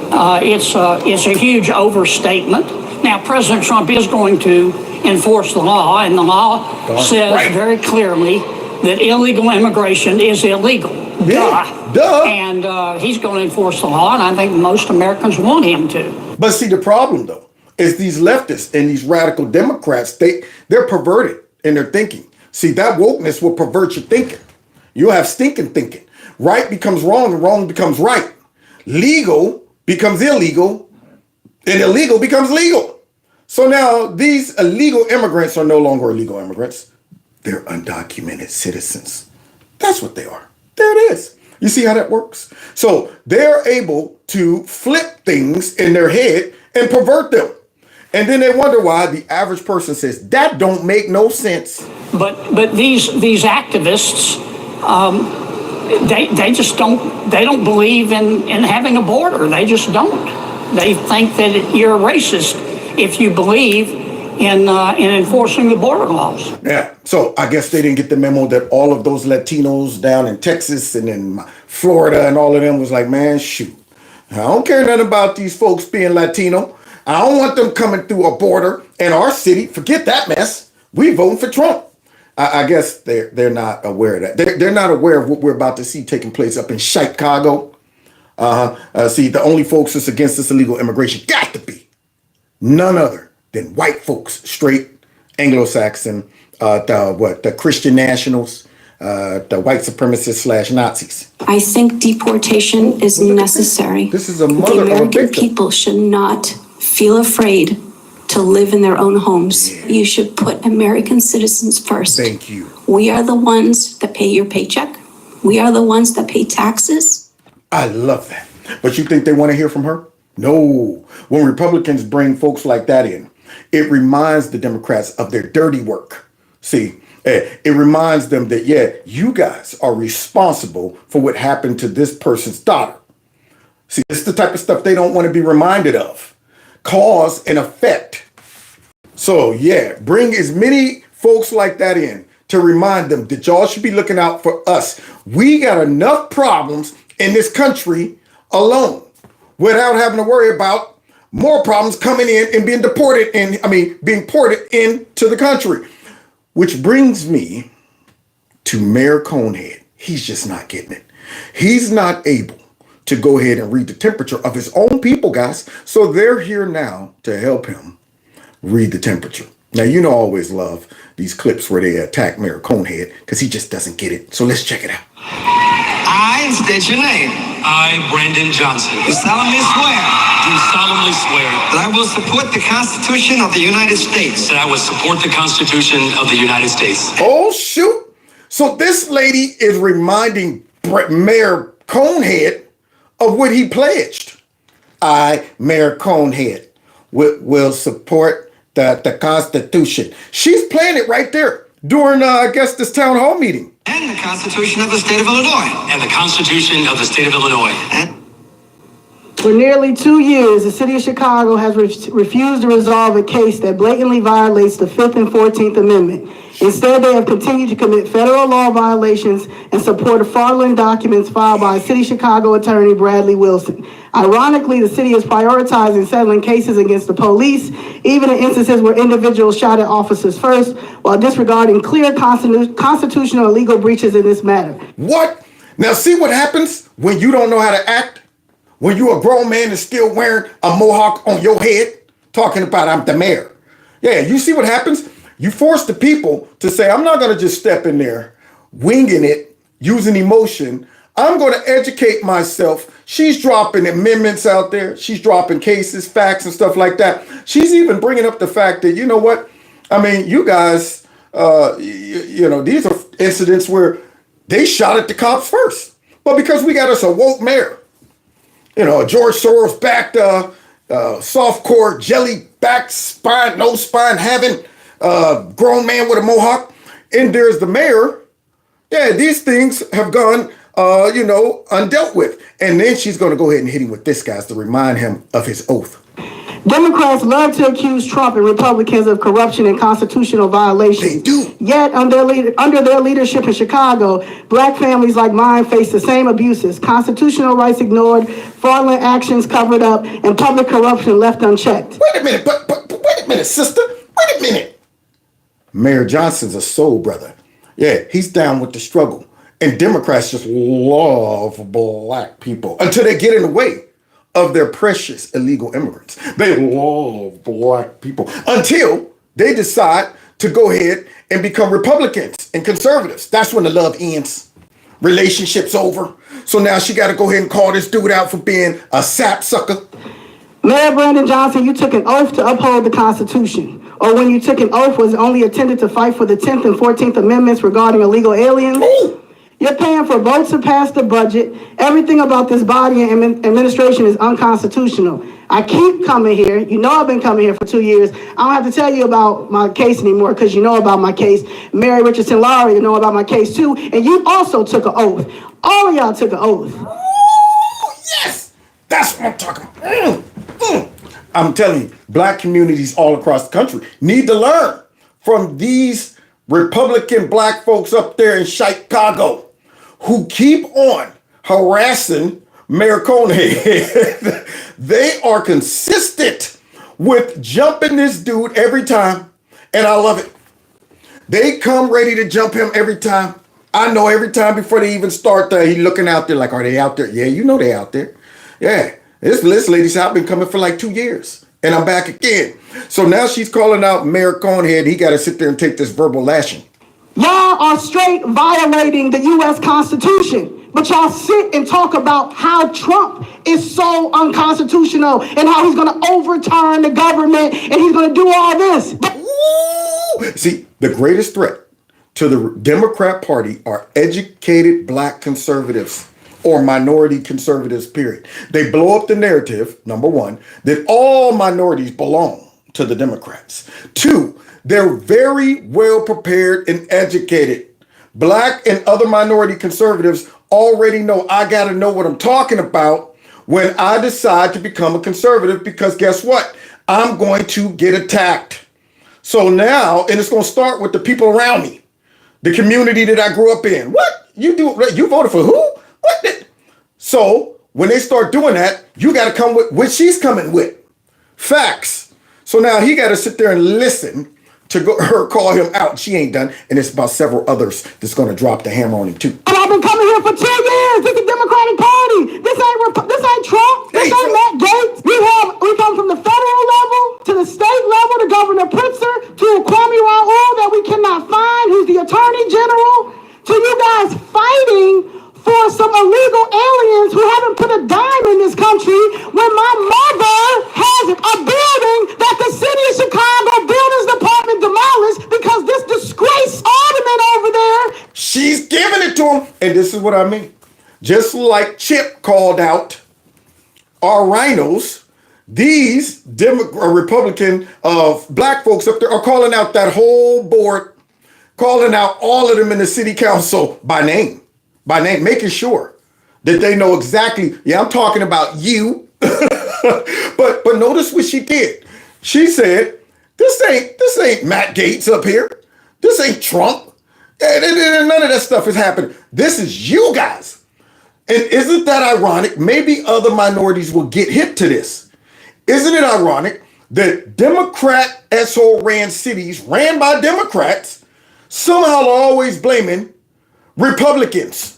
It's a huge overstatement. Now, President Trump is going to enforce the law, and the law says very clearly that illegal immigration is illegal. Duh. And he's going to enforce the law, and I think most Americans want him to. But see, the problem, though, is these leftists and these radical Democrats, they're perverted in their thinking. See, that wokeness will pervert your thinking. You'll have stinking thinking. Right becomes wrong, and wrong becomes right. Legal becomes illegal, and illegal becomes legal. So now these illegal immigrants are no longer illegal immigrants. They're undocumented citizens. That's what they are. There it is. You see how that works? So they're able to flip things in their head and pervert them. And then they wonder why the average person says, that don't make no sense. But these activists, they just don't believe in having a border. They just don't. They think that you're a racist if you believe in enforcing the border laws. Yeah. So I guess they didn't get the memo that all of those Latinos down in Texas and in Florida and all of them was like, man, shoot, I don't care nothing about these folks being Latino. I don't want them coming through a border in our city. Forget that mess. We voting for Trump. I guess they're not aware of that. They're not aware of what we're about to see taking place up in Chicago. See, the only folks that's against this illegal immigration got to be none other than white folks, straight Anglo-Saxon, the Christian nationals, the white supremacists slash Nazis. I think deportation is necessary. This is a The mother of a American victim. people should not feel afraid to live in their own homes. You should put American citizens first. Thank you. We are the ones that pay your paycheck. We are the ones that pay taxes. I love that. But you think they want to hear from her? No. When Republicans bring folks like that in, it reminds the Democrats of their dirty work. See, it reminds them that, yeah, you guys are responsible for what happened to this person's daughter. See, it's the type of stuff they don't want to be reminded of. Cause and effect. So, yeah, bring as many folks like that in to remind them that y'all should be looking out for us. We got enough problems in this country alone without having to worry about more problems coming in and being deported being ported into the country. Which brings me to Mayor Conehead. He's just not getting it. He's not able to go ahead and read the temperature of his own people, guys. So they're here now to help him read the temperature. Now, you know, I always love these clips where they attack Mayor Conehead because he just doesn't get it. So let's check it out. I state your name. I, Brandon Johnson. Do solemnly swear. Do solemnly swear. That I will support the Constitution of the United States. That I will support the Constitution of the United States. Oh, shoot. So this lady is reminding Mayor Conehead of what he pledged. I, Mayor Conehead, will support the Constitution. She's playing it right there during, I guess, this town hall meeting. And the Constitution of the State of Illinois. And the Constitution of the State of Illinois. For nearly 2 years, the city of Chicago has refused to resolve a case that blatantly violates the 5th and 14th Amendment. Instead, they have continued to commit federal law violations and support fraudulent documents filed by City of Chicago Attorney Bradley Wilson. Ironically, the city is prioritizing settling cases against the police, even in instances where individuals shot at officers first, while disregarding clear constitutional and legal breaches in this matter. What? Now see what happens when you don't know how to act? When you're a grown man and still wearing a mohawk on your head, talking about I'm the mayor. Yeah, you see what happens? You force the people to say, I'm not going to just step in there, winging it, using emotion. I'm going to educate myself. She's dropping amendments out there. She's dropping cases, facts, and stuff like that. She's even bringing up the fact that, you know what? I mean, you guys, you know, these are incidents where they shot at the cops first. But because we got us a woke mayor, you know, a George Soros backed, softcore, jelly back, spine, no spine having, grown man with a mohawk, and there's the mayor. Yeah, these things have gone, you know, undealt with. And then she's going to go ahead and hit him with this, guys, to remind him of his oath. Democrats love to accuse Trump and Republicans of corruption and constitutional violations. They do. Yet, under their leadership in Chicago, black families like mine face the same abuses: constitutional rights ignored, fraudulent actions covered up, and public corruption left unchecked. Wait a minute, but wait a minute, sister. Wait a minute. Mayor Johnson's a soul brother. Yeah, he's down with the struggle. And Democrats just love black people until they get in the way of their precious illegal immigrants. They love black people until they decide to go ahead and become Republicans and conservatives. That's when the love ends. Relationship's over. So now she got to go ahead and call this dude out for being a sap sucker. Mayor Brandon Johnson, you took an oath to uphold the Constitution. Or when you took an oath, was it only intended to fight for the 10th and 14th Amendments regarding illegal aliens? Ooh. You're paying for votes to pass the budget. Everything about this body and administration is unconstitutional. I keep coming here. You know I've been coming here for 2 years. I don't have to tell you about my case anymore because you know about my case. Mary Richardson Lowry, you know about my case too. And you also took an oath. All of y'all took an oath. Ooh, yes! That's what I'm talking about. I'm telling you, black communities all across the country need to learn from these Republican black folks up there in Chicago who keep on harassing Mayor Conehead. They are consistent with jumping this dude every time, and I love it. They come ready to jump him every time. I know every time before they even start, he looking out there like, are they out there? Yeah, you know they out there. Yeah, this lady said, I've been coming for like 2 years, and I'm back again. So now she's calling out Mayor Conehead. He got to sit there and take this verbal lashing. Y'all are straight violating the U.S. Constitution, but y'all sit and talk about how Trump is so unconstitutional and how he's going to overturn the government and he's going to do all this. See, the greatest threat to the Democrat Party are educated black conservatives or minority conservatives, period. They blow up the narrative, number one, that all minorities belong to the Democrats. Two, they're very well prepared and educated. Black and other minority conservatives already know I got to know what I'm talking about when I decide to become a conservative, because guess what? I'm going to get attacked. So now, and it's going to start with the people around me, the community that I grew up in. What? You voted for who? What? So when they start doing that, you got to come with what she's coming with. Facts. So now he got to sit there and listen to her call him out. She ain't done. And it's about several others that's going to drop the hammer on him too. And I've been coming here for 10 years. This is the Democratic Party. This ain't Trump. This ain't Matt Gaetz. We come from the federal level to the state level to Governor Pritzker to Kwame Raoul that we cannot find, who's the Attorney General, to you guys fighting for some illegal aliens who haven't put a dime in this country when my mother has a building that the city of Chicago Buildings Department demolished because this disgraced alderman over there. She's giving it to him. And this is what I mean. Just like Chip called out our RINOs, these Republican black folks up there are calling out that whole board, calling out all of them in the city council by name, making sure that they know exactly, yeah, I'm talking about you. but notice what she did. She said, this ain't Matt Gaetz up here. This ain't Trump. And none of that stuff is happening. This is you guys. And isn't that ironic? Maybe other minorities will get hip to this. Isn't it ironic that Democrat asshole ran cities ran by Democrats somehow are always blaming Republicans?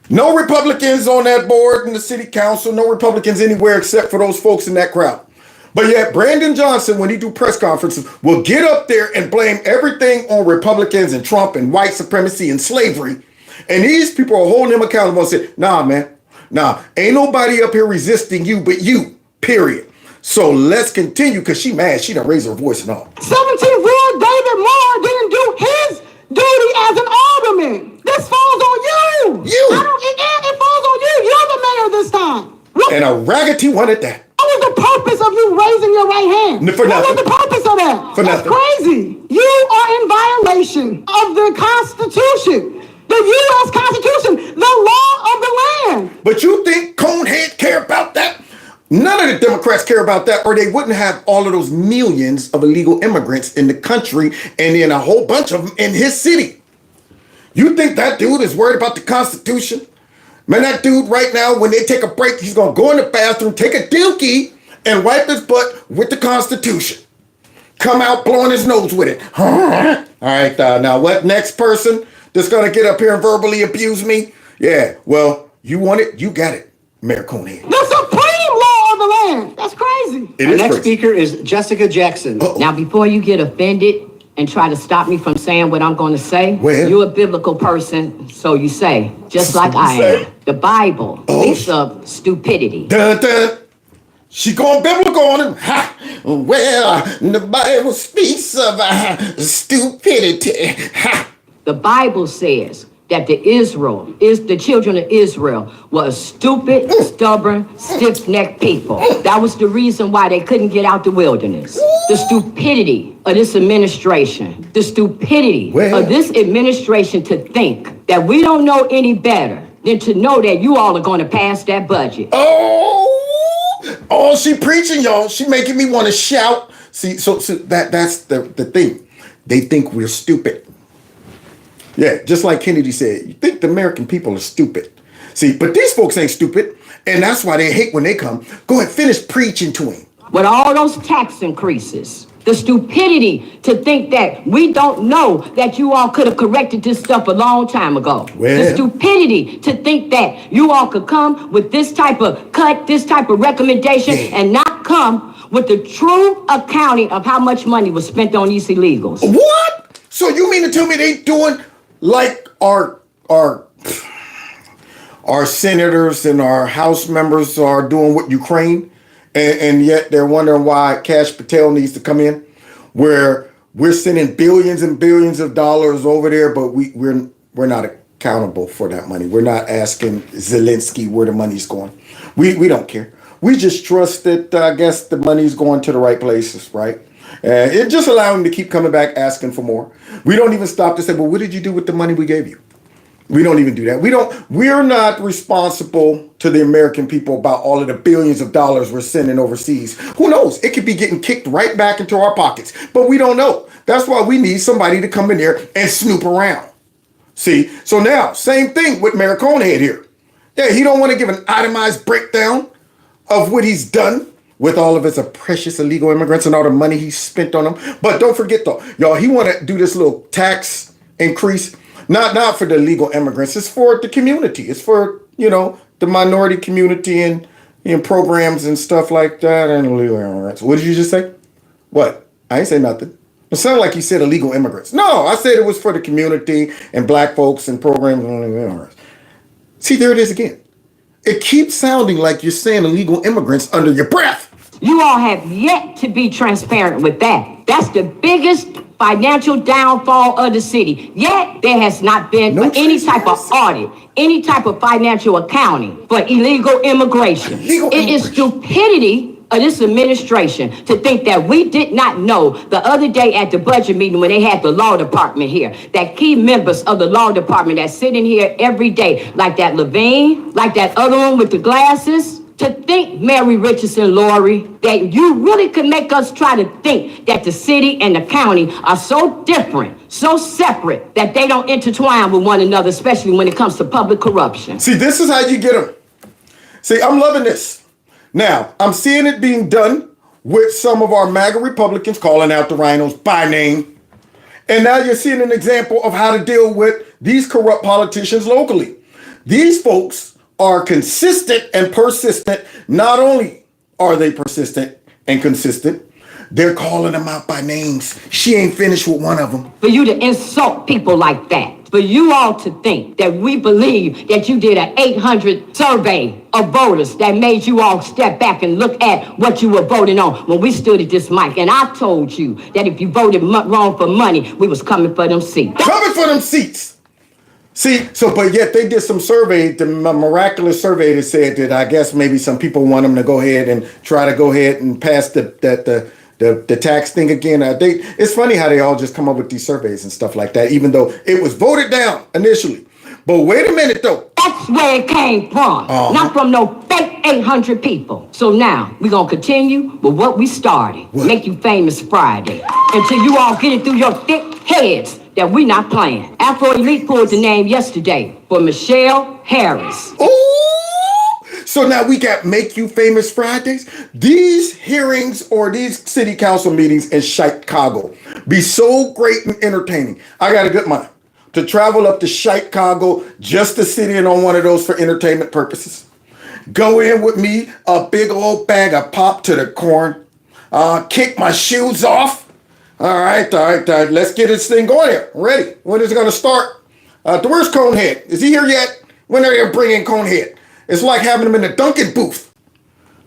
No Republicans on that board in the city council, no Republicans anywhere except for those folks in that crowd. But yet Brandon Johnson, when he do press conferences, will get up there and blame everything on Republicans and Trump and white supremacy and slavery. And these people are holding him accountable and say, nah, man, nah, ain't nobody up here resisting you but you, period. So let's continue, because she mad. She done raised her voice and all. 17th Ward, David Moore didn't do his duty as an alderman. This falls on you. It falls on you. You're the mayor this time. And a raggedy one at that. What was the purpose of you raising your right hand? For nothing. What was the purpose of that? For That's nothing. crazy. You are in violation of the Constitution. The U.S. Constitution, the law of the land. But you think Conehead care about that? None of the Democrats care about that, or they wouldn't have all of those millions of illegal immigrants in the country and then a whole bunch of them in his city. You think that dude is worried about the Constitution? Man, that dude right now, when they take a break, he's going to go in the bathroom, take a dookie, and wipe his butt with the Constitution. Come out blowing his nose with it. All right, now what next person that's going to get up here and verbally abuse me? Yeah, well, you want it, you got it, Mayor Conehead. The supreme law of the land. That's crazy. Our next speaker is Jessica Jackson. Now, before you get offended and try to stop me from saying what I'm going to say, you're a biblical person, so you say, just like I am. The Bible speaks of stupidity. Dun, dun. She going biblical on him. Ha. Well, the Bible speaks of stupidity. Ha. The Bible says that the children of Israel were stupid, stubborn, stiff-necked people. That was the reason why they couldn't get out the wilderness. The stupidity of this administration, the stupidity of this administration to think that we don't know any better than to know that you all are going to pass that budget. Oh, she preaching, y'all. She making me want to shout. See, so that's the thing. They think we're stupid. Yeah, just like Kennedy said, you think the American people are stupid. See, but these folks ain't stupid, and that's why they hate when they come. Go ahead, finish preaching to him. With all those tax increases, the stupidity to think that we don't know that you all could have corrected this stuff a long time ago. The stupidity to think that you all could come with this type of cut, this type of recommendation, and not come with the true accounting of how much money was spent on these illegals. What? So you mean to tell me they doing like our senators and our House members are doing with Ukraine, and yet they're wondering why Cash Patel needs to come in, where we're sending billions and billions of dollars over there, but we're not accountable for that money. We're not asking Zelensky where the money's going. We don't care. We just trust that I guess the money's going to the right places, right? And it just allows them to keep coming back asking for more. We don't even stop to say, well, what did you do with the money we gave you? We don't even do that. We're not responsible to the American people about all of the billions of dollars we're sending overseas. Who knows? It could be getting kicked right back into our pockets, but we don't know. That's why we need somebody to come in there and snoop around. See? So now, same thing with Mayor Conehead here. Yeah, he don't want to give an itemized breakdown of what he's done with all of his precious illegal immigrants and all the money he spent on them. But don't forget though, y'all, he want to do this little tax increase. Not for the illegal immigrants. It's for the community. It's for, the minority community and programs and stuff like that. And illegal immigrants. What did you just say? What? I ain't say nothing. It sounded like you said illegal immigrants. No, I said it was for the community and black folks and programs and illegal immigrants. See, there it is again. It keeps sounding like you're saying illegal immigrants under your breath. You all have yet to be transparent with that. That's the biggest financial downfall of the city. Yet there has not been any type of audit, any type of financial accounting for illegal immigration. It is stupidity of this administration to think that we did not know the other day at the budget meeting when they had the law department here, that key members of the law department that sit in here every day, like that Levine, like that other one with the glasses, to think, Mary Richardson, Lori, that you really could make us try to think that the city and the county are so different, so separate, that they don't intertwine with one another, especially when it comes to public corruption. See, this is how you get them. See, I'm loving this. Now, I'm seeing it being done with some of our MAGA Republicans calling out the RINOs by name. And now you're seeing an example of how to deal with these corrupt politicians locally. These folks are consistent and persistent. Not only are they persistent and consistent, they're calling them out by names. She ain't finished with one of them. For you to insult people like that, for you all to think that we believe that you did an 800 survey of voters that made you all step back and look at what you were voting on when we stood at this mic. And I told you that if you voted wrong for money, we was coming for them seats. Coming for them seats. See, but yet they did some survey, the miraculous survey that said that I guess maybe some people want them to go ahead and try to go ahead and pass the tax thing again. It's funny how they all just come up with these surveys and stuff like that, even though it was voted down initially. But wait a minute though. That's where it came from, not from no fake 800 people. So now we're gonna continue with what we started. Make you famous Friday until you all get it through your thick heads that we not playing. Afro Elite pulled the name yesterday for Michelle Harris. Ooh! So now we got Make You Famous Fridays. These hearings or these city council meetings in Chicago be so great and entertaining. I got a good mind to travel up to Chicago just to sit in on one of those for entertainment purposes. Go in with me, a big old bag of pop to the corn, kick my shoes off. All right, let's get this thing going here. Ready? When is it going to start? Where's Conehead? Is he here yet? When are they bringing Conehead? It's like having him in the Dunkin' booth.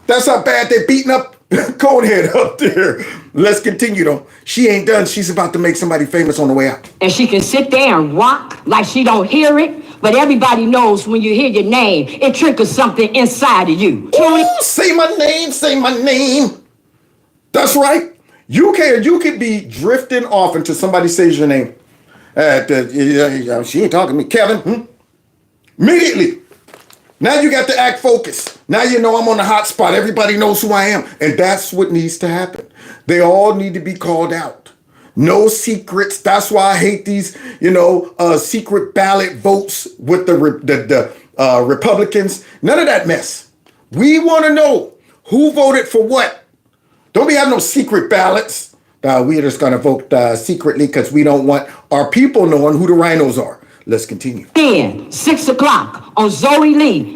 That's how bad they're beating up Conehead up there. Let's continue though. She ain't done. She's about to make somebody famous on the way out. And she can sit there and rock like she don't hear it, but everybody knows when you hear your name, it triggers something inside of you. Ooh, say my name, say my name. That's right. You could be drifting off until somebody says your name. She ain't talking to me. Kevin, Immediately. Now you got to act focused. Now you know I'm on the hot spot. Everybody knows who I am. And that's what needs to happen. They all need to be called out. No secrets. That's why I hate these, secret ballot votes with the Republicans. None of that mess. We want to know who voted for what. Don't be having no secret ballots. We're just going to vote secretly because we don't want our people knowing who the RINOs are. Let's continue. 6 o'clock on Zoe Lee, Leigh,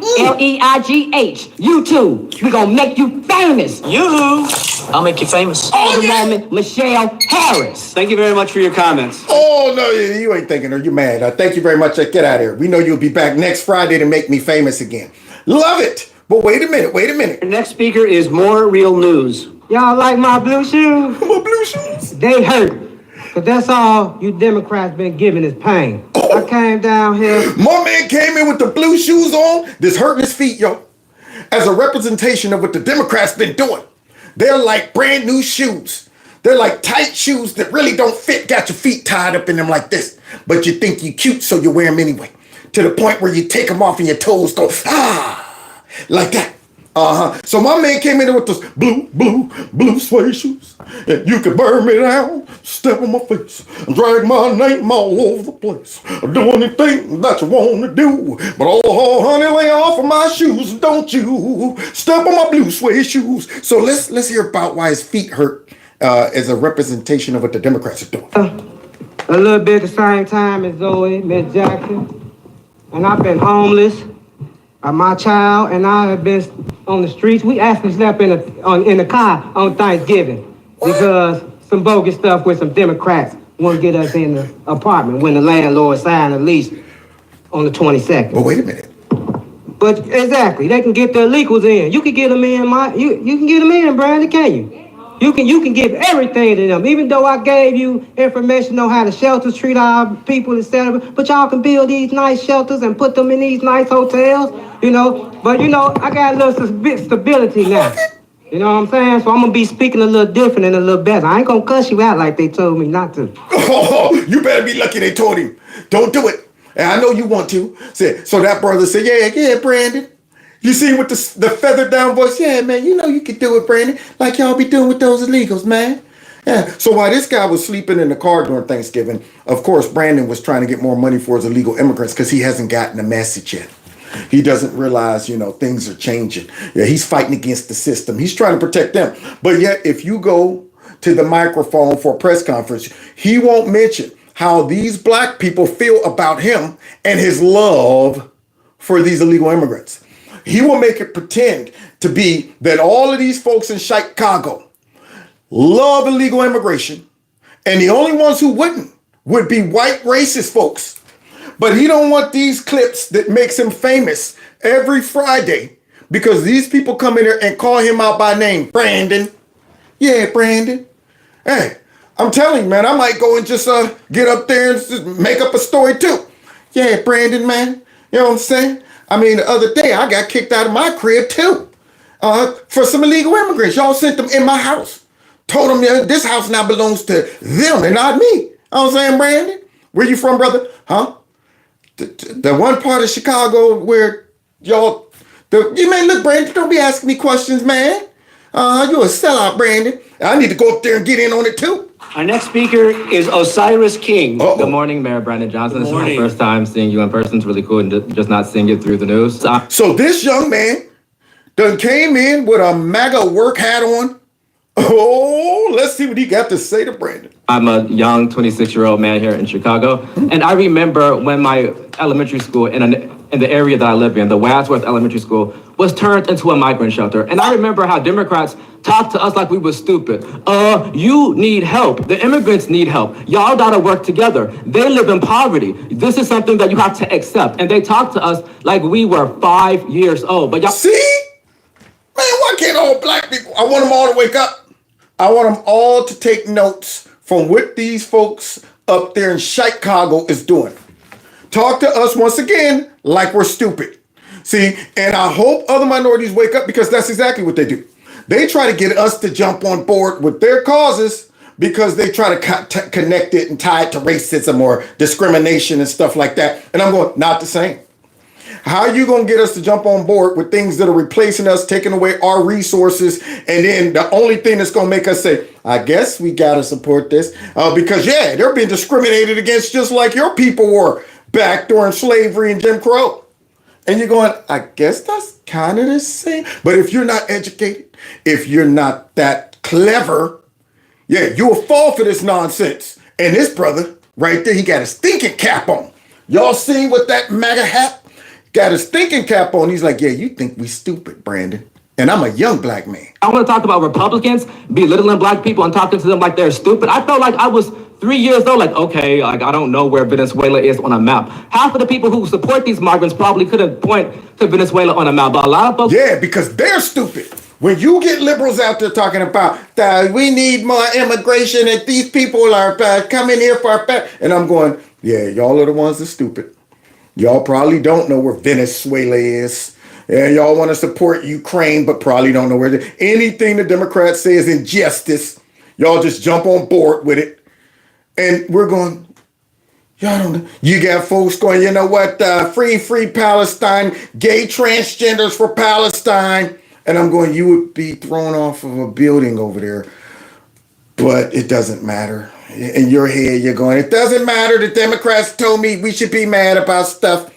YouTube. We gonna make you famous. I'll make you famous. Alderwoman Michelle Harris. Thank you very much for your comments. Oh, no, you ain't thanking her. You mad. Thank you very much. Get out of here. We know you'll be back next Friday to make me famous again. Love it. But wait a minute. Your next speaker is More Real News. Y'all like my blue shoes? My blue shoes? They hurt. Cause that's all you Democrats been giving is pain. I came down here. My man came in with the blue shoes on. This hurting his feet, yo. As a representation of what the Democrats been doing. They're like brand new shoes. They're like tight shoes that really don't fit. Got your feet tied up in them like this. But you think you cute, so you wear them anyway. To the point where you take them off and your toes go, like that. So my man came in with those blue suede shoes. And you can burn me down, step on my face, drag my name all over the place. Do anything that you want to do. But oh, honey, lay off of my shoes, don't you? Step on my blue suede shoes. So let's hear about why his feet hurt as a representation of what the Democrats are doing. A little bit at the same time as Zoe, Miss Jackson. And I've been homeless. My child and I have been on the streets. We actually slept in the car on Thanksgiving because some bogus stuff with some Democrats won't get us in the apartment when the landlord signed a lease on the 22nd. But wait a minute. But exactly, they can get their illegals in. You can get them in, you can get them in, Brandon, can you? You can give everything to them, even though I gave you information on how the shelters treat our people, etc. But y'all can build these nice shelters and put them in these nice hotels, you know. But, you know, I got a little stability now. You know what I'm saying? So I'm going to be speaking a little different and a little better. I ain't going to cuss you out like they told me not to. Oh, you better be lucky they told him. Don't do it. And I know you want to. So that brother said, yeah, Brandon. You see with the feathered down voice, yeah, man, you know you can do it, Brandon, like y'all be doing with those illegals, man. Yeah. So while this guy was sleeping in the car during Thanksgiving, of course, Brandon was trying to get more money for his illegal immigrants because he hasn't gotten the message yet. He doesn't realize, things are changing. Yeah, he's fighting against the system. He's trying to protect them. But yet, if you go to the microphone for a press conference, he won't mention how these black people feel about him and his love for these illegal immigrants. He will make it pretend to be that all of these folks in Chicago love illegal immigration, and the only ones who wouldn't would be white racist folks. But he don't want these clips that makes him famous every Friday because these people come in here and call him out by name. Brandon. Yeah, Brandon. Hey, I'm telling you, man, I might go and just get up there and just make up a story too. Yeah, Brandon, man. You know what I'm saying? I mean, the other day, I got kicked out of my crib, too, for some illegal immigrants. Y'all sent them in my house. Told them this house now belongs to them and not me. You know what I'm saying, Brandon? Where you from, brother? Huh? The one part of Chicago where y'all... You man, look, Brandon, don't be asking me questions, man. You a sellout, Brandon. I need to go up there and get in on it, too. Our next speaker is Osiris King. Good morning, Mayor Brandon Johnson. This is my first time seeing you in person. It's really cool and just not seeing it through the news. So this young man done came in with a MAGA work hat on. Oh, let's see what he got to say to Brandon. I'm a young 26-year-old man here in Chicago. And I remember when my elementary school in the area that I live in, the Wadsworth Elementary School, was turned into a migrant shelter. And I remember how Democrats talked to us like we were stupid. You need help. The immigrants need help. Y'all gotta work together. They live in poverty. This is something that you have to accept. And they talked to us like we were 5 years old. But y'all see? Man, why can't all black people? I want them all to wake up. I want them all to take notes from what these folks up there in Chicago is doing. Talk to us once again like we're stupid. See, and I hope other minorities wake up because that's exactly what they do. They try to get us to jump on board with their causes because they try to connect it and tie it to racism or discrimination and stuff like that. And I'm going, not the same. How are you going to get us to jump on board with things that are replacing us, taking away our resources, and then the only thing that's going to make us say, I guess we got to support this because, yeah, they're being discriminated against just like your people were back during slavery and Jim Crow. And you're going, I guess that's kind of the same. But if you're not educated, if you're not that clever, yeah, you will fall for this nonsense. And this brother right there, he got his thinking cap on. Y'all seen what that MAGA hat got his thinking cap on? He's like, yeah, you think we stupid, Brandon. And I'm a young black man. I want to talk about Republicans belittling black people and talking to them like they're stupid. I felt like I was 3 years old, like, okay, like I don't know where Venezuela is on a map. Half of the people who support these migrants probably couldn't point to Venezuela on a map, but a lot of folks... Yeah, because they're stupid. When you get liberals out there talking about that we need more immigration and these people are coming here for our... And I'm going, yeah, y'all are the ones that are stupid. Y'all probably don't know where Venezuela is. And y'all want to support Ukraine, but probably don't know where it is. Anything the Democrats say is injustice. Y'all just jump on board with it. And we're going, y'all don't know. You got folks going, you know what? Free Palestine, gay transgenders for Palestine. And I'm going, you would be thrown off of a building over there. But it doesn't matter. In your head, you're going, it doesn't matter. The Democrats told me we should be mad about stuff.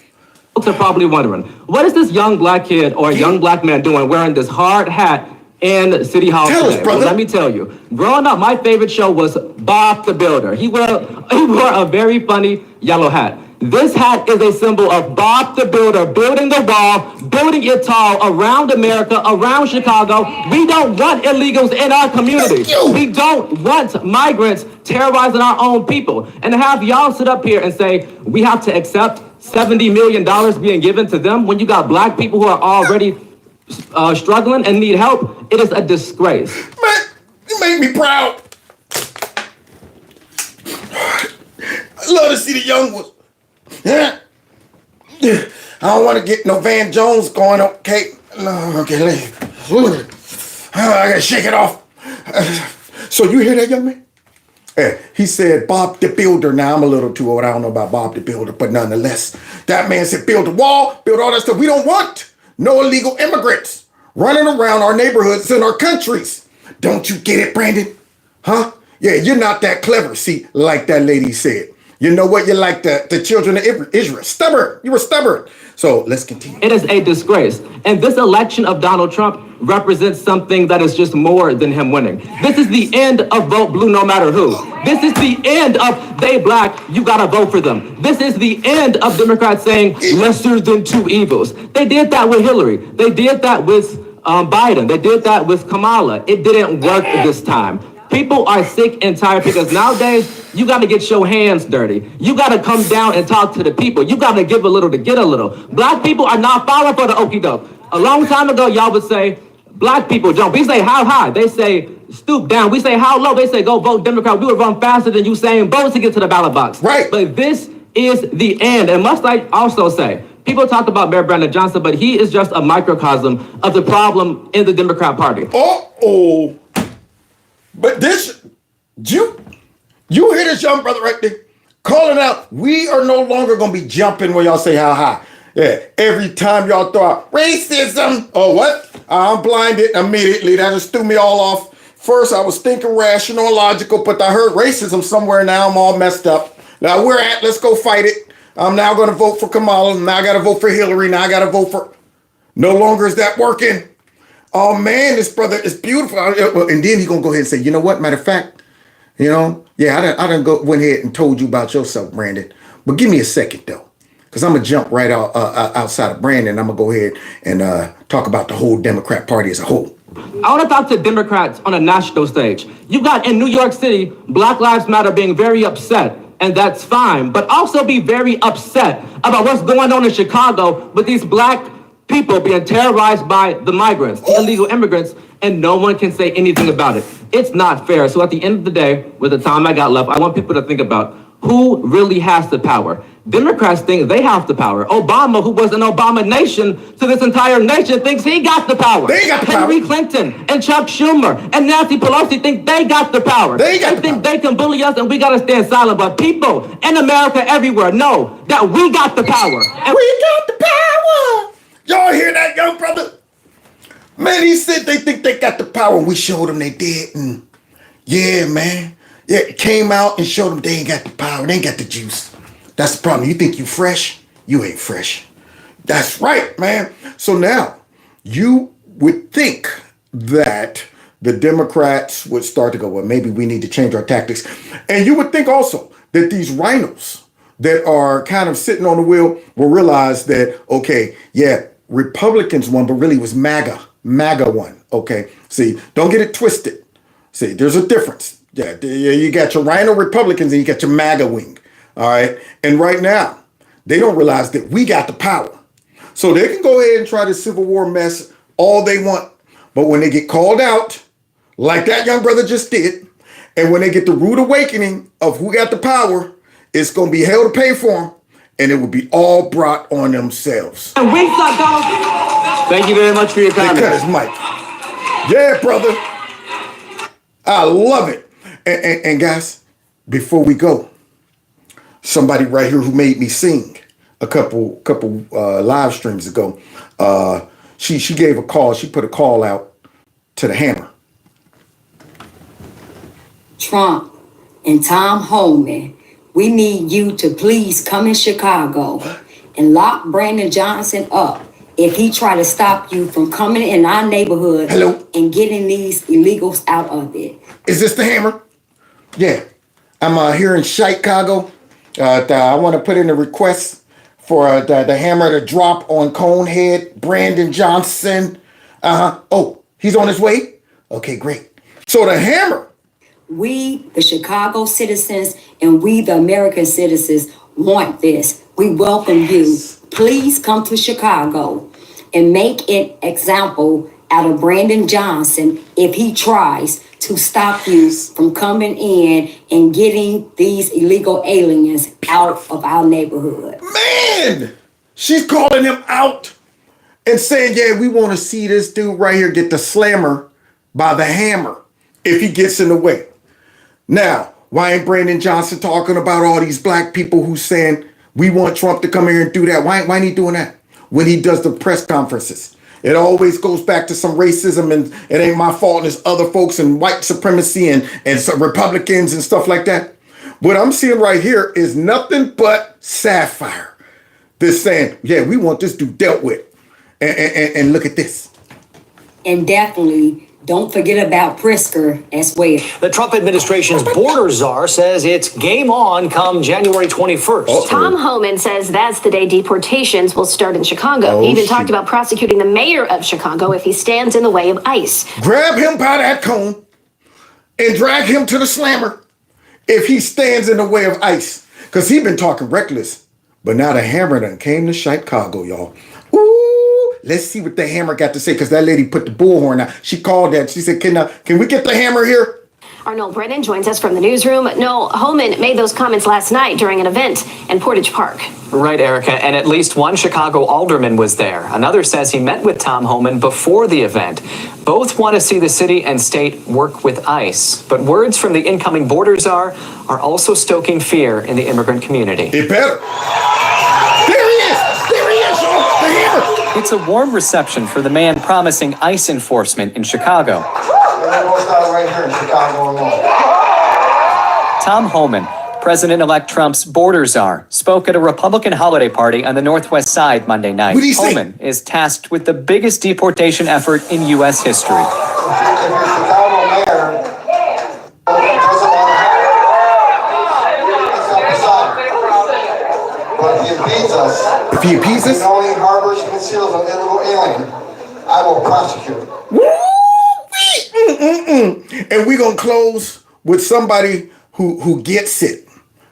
Folks are probably wondering, what is this young black kid or young black man doing wearing this hard hat in City Hall today? Well, let me tell you. Growing up, my favorite show was Bob the Builder. He wore a very funny yellow hat. This hat is a symbol of Bob the Builder building the wall, building it tall around America, around Chicago. We don't want illegals in our community. We don't want migrants terrorizing our own people. And to have y'all sit up here and say, we have to accept $70 million being given to them when you got black people who are already struggling and need help, it is a disgrace. Man, you make me proud. I love to see the young ones. Yeah. I don't want to get no Van Jones going. Okay. Okay. I gotta shake it off. So you hear that, young man? Yeah, he said Bob the Builder. Now I'm a little too old. I don't know about Bob the Builder, but nonetheless, that man said build a wall, build all that stuff. We don't want no illegal immigrants running around our neighborhoods and our countries. Don't you get it, Brandon? Huh? Yeah, you're not that clever. See, like that lady said. You know what? You're like the children of Israel. Stubborn. You were stubborn. So let's continue. It is a disgrace. And this election of Donald Trump represents something that is just more than him winning. This is the end of vote blue no matter who. This is the end of they black, you gotta vote for them. This is the end of Democrats saying lesser than two evils. They did that with Hillary. They did that with Biden. They did that with Kamala. It didn't work this time. People are sick and tired because nowadays you got to get your hands dirty. You got to come down and talk to the people. You got to give a little to get a little. Black people are not falling for the okie doke. A long time ago, y'all would say, black people jump. We say how high? They say stoop down. We say how low? They say go vote Democrat. We would run faster than you saying votes to get to the ballot box. Right. But this is the end. And must I also say, people talk about Mayor Brandon Johnson, but he is just a microcosm of the problem in the Democrat Party. Uh-oh. But this, you hear this young brother right there calling out, we are no longer going to be jumping when y'all say how high. Yeah, every time y'all throw out racism. Oh, what? I'm blinded immediately. That just threw me all off. First, I was thinking rational and logical, but I heard racism somewhere. Now I'm all messed up. Now we're at, let's go fight it. I'm now going to vote for Kamala. Now I got to vote for Hillary. Now I got to vote for, no longer is that working. Oh man, this brother is beautiful. And then he gonna go ahead and say, you know what? Matter of fact, you know, yeah, I done went ahead and told you about yourself, Brandon. But give me a second though, because I'm gonna jump right outside of Brandon. I'm gonna go ahead and talk about the whole Democrat Party as a whole. I want to talk to Democrats on a national stage. You got in New York City, Black Lives Matter being very upset, and that's fine. But also be very upset about what's going on in Chicago with these black people being terrorized by the migrants, the illegal immigrants, and no one can say anything about it. It's not fair. So at the end of the day, with the time I got left, I want people to think about who really has the power. Democrats think they have the power. Obama, who was an abomination to this entire nation, thinks he got the power. They got the Hillary power. Clinton and Chuck Schumer and Nancy Pelosi think they got the power. They think they can bully us and we got to stand silent. But people in America everywhere know that we got the power. And we got the power. Y'all hear that, young brother? Man, he said they think they got the power. We showed them they did. And yeah, man. Yeah, it came out and showed them they ain't got the power. They ain't got the juice. That's the problem. You think you fresh? You ain't fresh. That's right, man. So now, you would think that the Democrats would start to go, well, maybe we need to change our tactics. And you would think also that these RINOs, that are kind of sitting on the wheel will realize that, okay, yeah, Republicans won, but really it was MAGA won. Okay, see, don't get it twisted. See, there's a difference. Yeah, you got your RINO Republicans and you got your MAGA wing. All right, and right now they don't realize that we got the power, so they can go ahead and try the Civil War mess all they want. But when they get called out, like that young brother just did, and when they get the rude awakening of who got the power, it's going to be hell to pay for them, and it will be all brought on themselves. And we thought, dog. Thank you very much for your comment. They cut his mic. Yeah, brother. I love it. And guys, before we go, somebody right here who made me sing a couple live streams ago, she gave a call. She put a call out to the Hammer. Trump and Tom Homan, we need you to please come in Chicago and lock Brandon Johnson up if he try to stop you from coming in our neighborhood and getting these illegals out of it. Is this the Hammer? Yeah. I'm here in Chicago. I want to put in a request for the Hammer to drop on Conehead, Brandon Johnson. Oh, he's on his way? Okay, great. So the Hammer. We, the Chicago citizens, and we, the American citizens, want this. We welcome you. Please come to Chicago and make an example out of Brandon Johnson if he tries to stop you from coming in and getting these illegal aliens out of our neighborhood. Man, she's calling him out and saying, yeah, we want to see this dude right here get the slammer by the Hammer if he gets in the way. Now, why ain't Brandon Johnson talking about all these black people who's saying we want Trump to come here and do that? Why ain't he doing that when he does the press conferences? It always goes back to some racism and it ain't my fault and it's other folks and white supremacy and some Republicans and stuff like that. What I'm seeing right here is nothing but Sapphire. This saying, yeah, we want this dude dealt with. And look at this. And definitely don't forget about Pritzker as well. The Trump administration's border czar says it's game on come January 21st. Tom Homan says that's the day deportations will start in Chicago. He even talked about prosecuting the mayor of Chicago if he stands in the way of ICE. Grab him by that cone and drag him to the slammer if he stands in the way of ICE. Because he been talking reckless. But now the Hammer done came to Chicago, y'all. Ooh, let's see what the Hammer got to say, because that lady put the bullhorn out. She called that. She said, can we get the Hammer here? Our Noel Brennan joins us from the newsroom. Noel, Homan made those comments last night during an event in Portage Park. Right, Erica, and at least one Chicago alderman was there. Another says he met with Tom Homan before the event. Both want to see the city and state work with ICE. But words from the incoming border czar are also stoking fear in the immigrant community. It better. There he is! There he is, y'all! The Hammer! It's a warm reception for the man promising ICE enforcement in Chicago. Right here in Chicago alone. Tom Homan, President-elect Trump's border czar, spoke at a Republican holiday party on the Northwest Side Monday night. Homan is tasked with the biggest deportation effort in U.S. history. If you're Chicago mayor, doesn't want to but if he impedes us, knowing harbors and conceals an illegal alien, I will prosecute. And we're going to close with somebody who gets it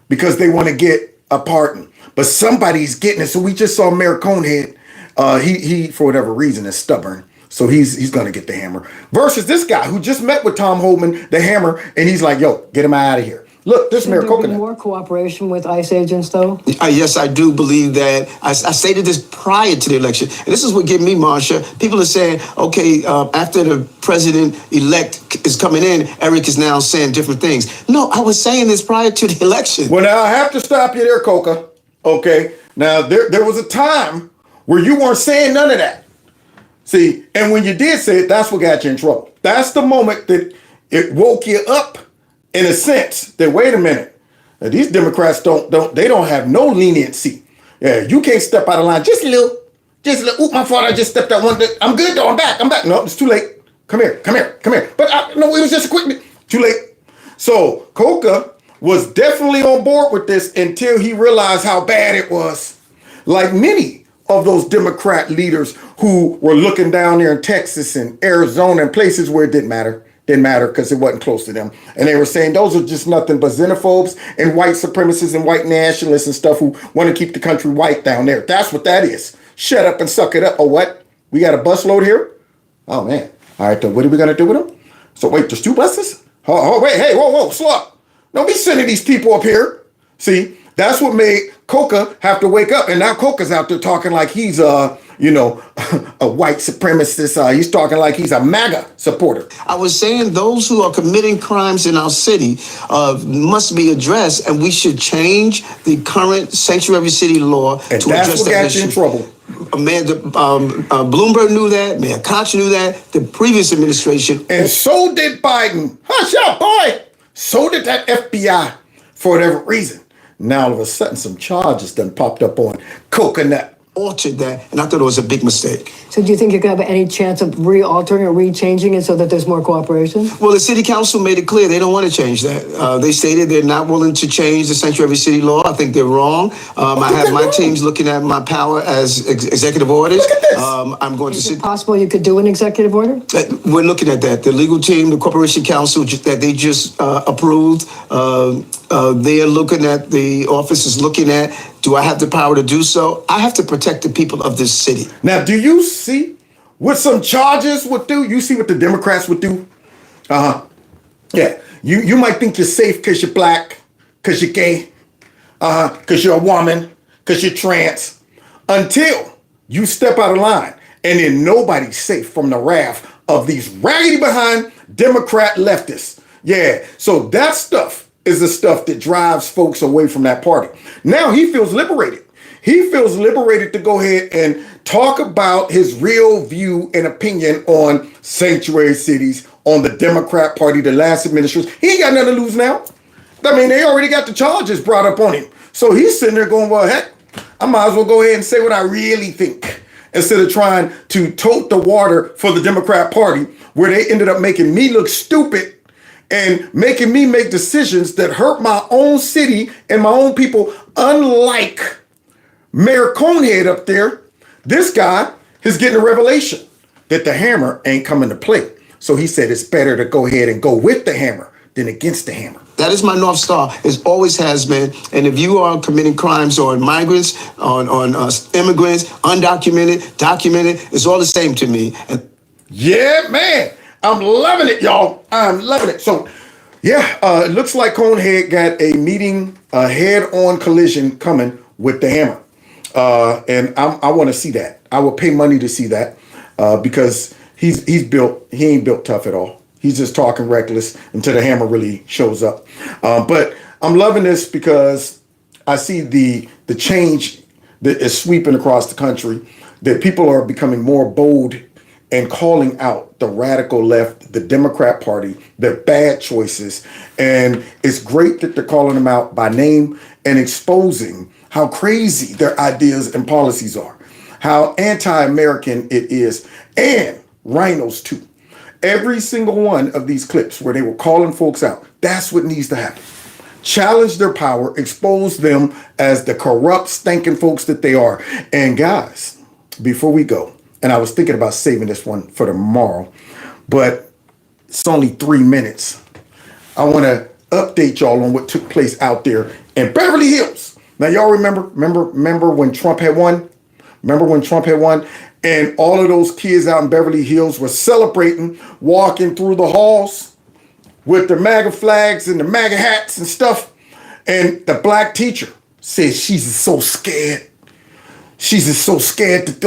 because they want to get a pardon. But somebody's getting it. So we just saw Mayor Conehead. He for whatever reason, is stubborn. So he's going to get the Hammer. Versus this guy who just met with Tom Homan, the Hammer, and he's like, yo, get him out of here. Look, this Mayor Coconut. More cooperation with ICE agents, though? Yes, I do believe that. I stated this prior to the election. And this is what gave me, Marsha. People are saying, okay, after the president-elect is coming in, Eric is now saying different things. No, I was saying this prior to the election. Well, now I have to stop you there, Coca. Okay. Now, there was a time where you weren't saying none of that. See, and when you did say it, that's what got you in trouble. That's the moment that it woke you up. In a sense, that wait a minute, these Democrats don't have no leniency. Yeah, you can't step out of line just a little. Oop, my fault. I just stepped out one. I'm good though. I'm back. No, it's too late. Come here. No, it was just a quick. Too late. So Coca was definitely on board with this until he realized how bad it was. Like many of those Democrat leaders who were looking down there in Texas and Arizona and places where it didn't matter. Didn't matter because it wasn't close to them. And they were saying those are just nothing but xenophobes and white supremacists and white nationalists and stuff who want to keep the country white down there. That's what that is. Shut up and suck it up. Oh, what? We got a busload here? Oh, man. All right, then what are we going to do with them? So wait, there's 2 buses? Oh, wait, hey, whoa, slow up. Don't be sending these people up here. See, that's what made Coca have to wake up. And now Coca's out there talking like he's a white supremacist. He's talking like he's a MAGA supporter. I was saying those who are committing crimes in our city must be addressed, and we should change the current sanctuary city law and to that's address what that got you in trouble. Bloomberg knew that. Mayor Koch knew that. The previous administration. And so did Biden. Hush up, boy. So did that FBI for whatever reason. Now all of a sudden some charges done popped up on Coconut. Altered that, and I thought it was a big mistake. So do you think you could have any chance of re-altering or re-changing it so that there's more cooperation? Well, the city council made it clear they don't want to change that. They stated they're not willing to change the sanctuary city law. I think they're wrong. I have my teams looking at my power as executive orders. Look at this. I'm going Is to it possible you could do an executive order? We're looking at that. The legal team, the corporation council that they just approved, they're looking at, the office is looking at, do I have the power to do so? I have to protect the people of this city. Now, do you see what some charges would do? You see what the Democrats would do? Yeah. You might think you're safe because you're black, because you're gay, because you're a woman, because you're trans, until you step out of line. And then nobody's safe from the wrath of these raggedy behind Democrat leftists. Yeah. So that stuff is the stuff that drives folks away from that party. Now he feels liberated. He feels liberated to go ahead and talk about his real view and opinion on sanctuary cities, on the Democrat Party, the last administration. He ain't got nothing to lose now. I mean, they already got the charges brought up on him. So he's sitting there going, well, heck, I might as well go ahead and say what I really think, instead of trying to tote the water for the Democrat Party, where they ended up making me look stupid and making me make decisions that hurt my own city and my own people. Unlike Mayor Conehead up there, this guy is getting a revelation that the hammer ain't coming to play. So he said it's better to go ahead and go with the hammer than against the hammer. That is my North Star. It always has been. And if you are committing crimes on migrants, on immigrants, undocumented, documented, it's all the same to me. And yeah, man. I'm loving it, y'all. I'm loving it. So, yeah, it looks like Conehead got a meeting, a head-on collision coming with the hammer. And I want to see that. I will pay money to see that because he ain't built tough at all. He's just talking reckless until the hammer really shows up. But I'm loving this because I see the change that is sweeping across the country, that people are becoming more bold and calling out the radical left, the Democrat Party, their bad choices. And it's great that they're calling them out by name and exposing how crazy their ideas and policies are, how anti-American it is, and RINOs too. Every single one of these clips where they were calling folks out, that's what needs to happen. Challenge their power, expose them as the corrupt, stinking folks that they are. And guys, before we go, and I was thinking about saving this one for tomorrow, but it's only 3 minutes. I want to update y'all on what took place out there in Beverly Hills. Now, y'all remember when Trump had won? Remember when Trump had won? And all of those kids out in Beverly Hills were celebrating, walking through the halls with their MAGA flags and the MAGA hats and stuff. And the black teacher said she's so scared. She's just so scared that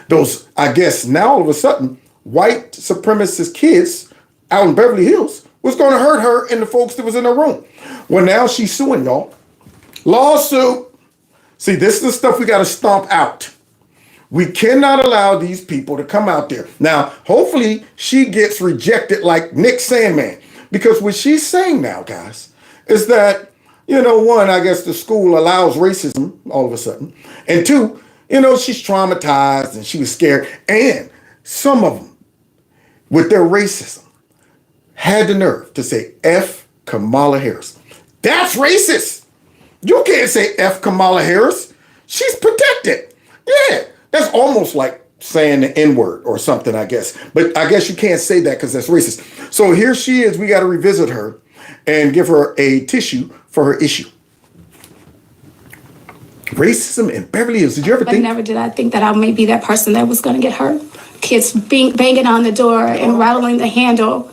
those, I guess now all of a sudden, white supremacist kids out in Beverly Hills was going to hurt her and the folks that was in her room. Well, now she's suing, y'all. Lawsuit. See, this is the stuff we got to stomp out. We cannot allow these people to come out there. Now, hopefully she gets rejected like Nick Sandman. Because what she's saying now, guys, is that, one, I guess the school allows racism all of a sudden. And two, she's traumatized and she was scared. And some of them, with their racism, had the nerve to say F Kamala Harris. That's racist. You can't say F Kamala Harris. She's protected. Yeah, that's almost like saying the N-word or something, I guess. But I guess you can't say that because that's racist. So here she is. We got to revisit her and give her a tissue for her issue. Racism in Beverly Hills. Did you ever think? Never did I think that I may be that person that was going to get hurt. Kids banging on the door and rattling the handle.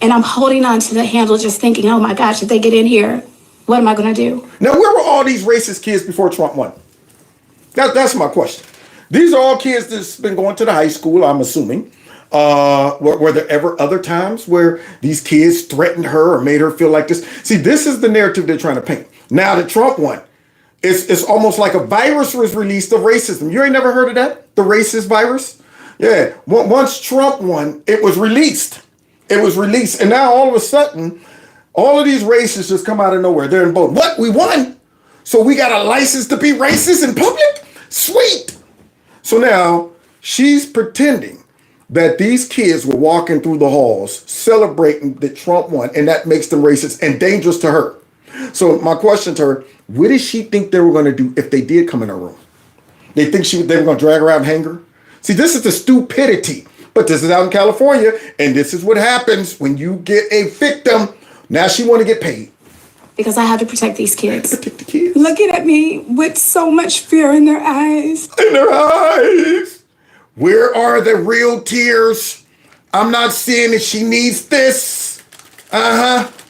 And I'm holding on to the handle just thinking, oh my gosh, if they get in here, what am I going to do? Now, where were all these racist kids before Trump won? That's my question. These are all kids that's been going to the high school, I'm assuming. Were there ever other times where these kids threatened her or made her feel like this? See, this is the narrative they're trying to paint. Now that Trump won, it's almost like a virus was released of racism. You ain't never heard of that? The racist virus? Yeah. Once Trump won, it was released. It was released. And now all of a sudden, all of these racists just come out of nowhere. They're in both. What? We won? So we got a license to be racist in public? Sweet. So now she's pretending that these kids were walking through the halls celebrating that Trump won, and that makes them racist and dangerous to her. So my question to her, what did she think they were going to do if they did come in her room? They think they were going to drag her out and hang her? See, this is the stupidity. But this is out in California, and this is what happens when you get a victim. Now she want to get paid. Because I have to protect these kids. Protect the kids. Looking at me with so much fear in their eyes. In their eyes. Where are the real tears? I'm not seeing that she needs this.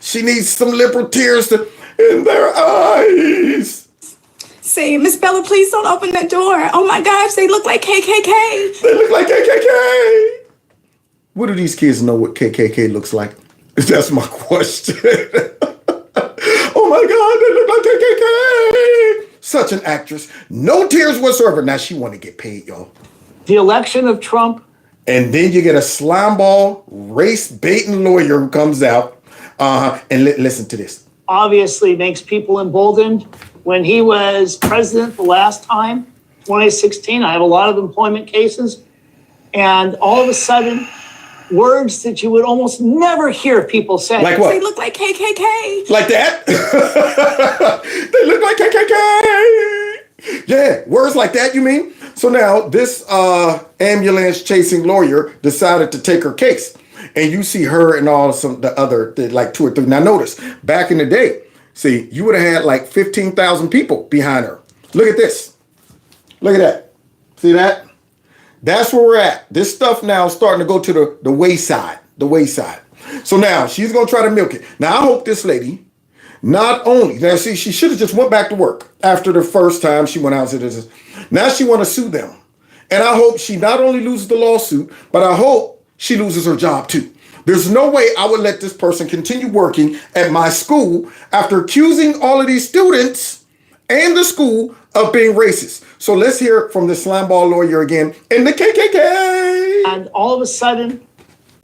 She needs some liberal tears in their eyes. Say, Miss Bella, please don't open that door. Oh my gosh, they look like KKK. They look like KKK. What do these kids know what KKK looks like? That's my question. Oh my God, they look like KKK. Such an actress. No tears whatsoever. Now she want to get paid, y'all. The election of Trump. And then you get a slimeball, race-baiting lawyer who comes out. And listen to this. Obviously makes people emboldened. When he was president the last time, 2016, I have a lot of employment cases. And all of a sudden, words that you would almost never hear people say. Like what? They look like KKK. Like that? They look like KKK. Yeah, words like that, you mean? So now this ambulance chasing lawyer decided to take her case. And you see her and the other, like 2 or 3. Now notice, back in the day, see, you would have had like 15,000 people behind her. Look at this. Look at that. See that? That's where we're at. This stuff now is starting to go to the wayside. The wayside. So now she's going to try to milk it. Now I hope this lady, not only, now see, she should have just went back to work after the first time she went out to this. Now she want to sue them. And I hope she not only loses the lawsuit, but I hope she loses her job too. There's no way I would let this person continue working at my school after accusing all of these students and the school of being racist. So let's hear it from the slimeball lawyer again in the KKK. And all of a sudden,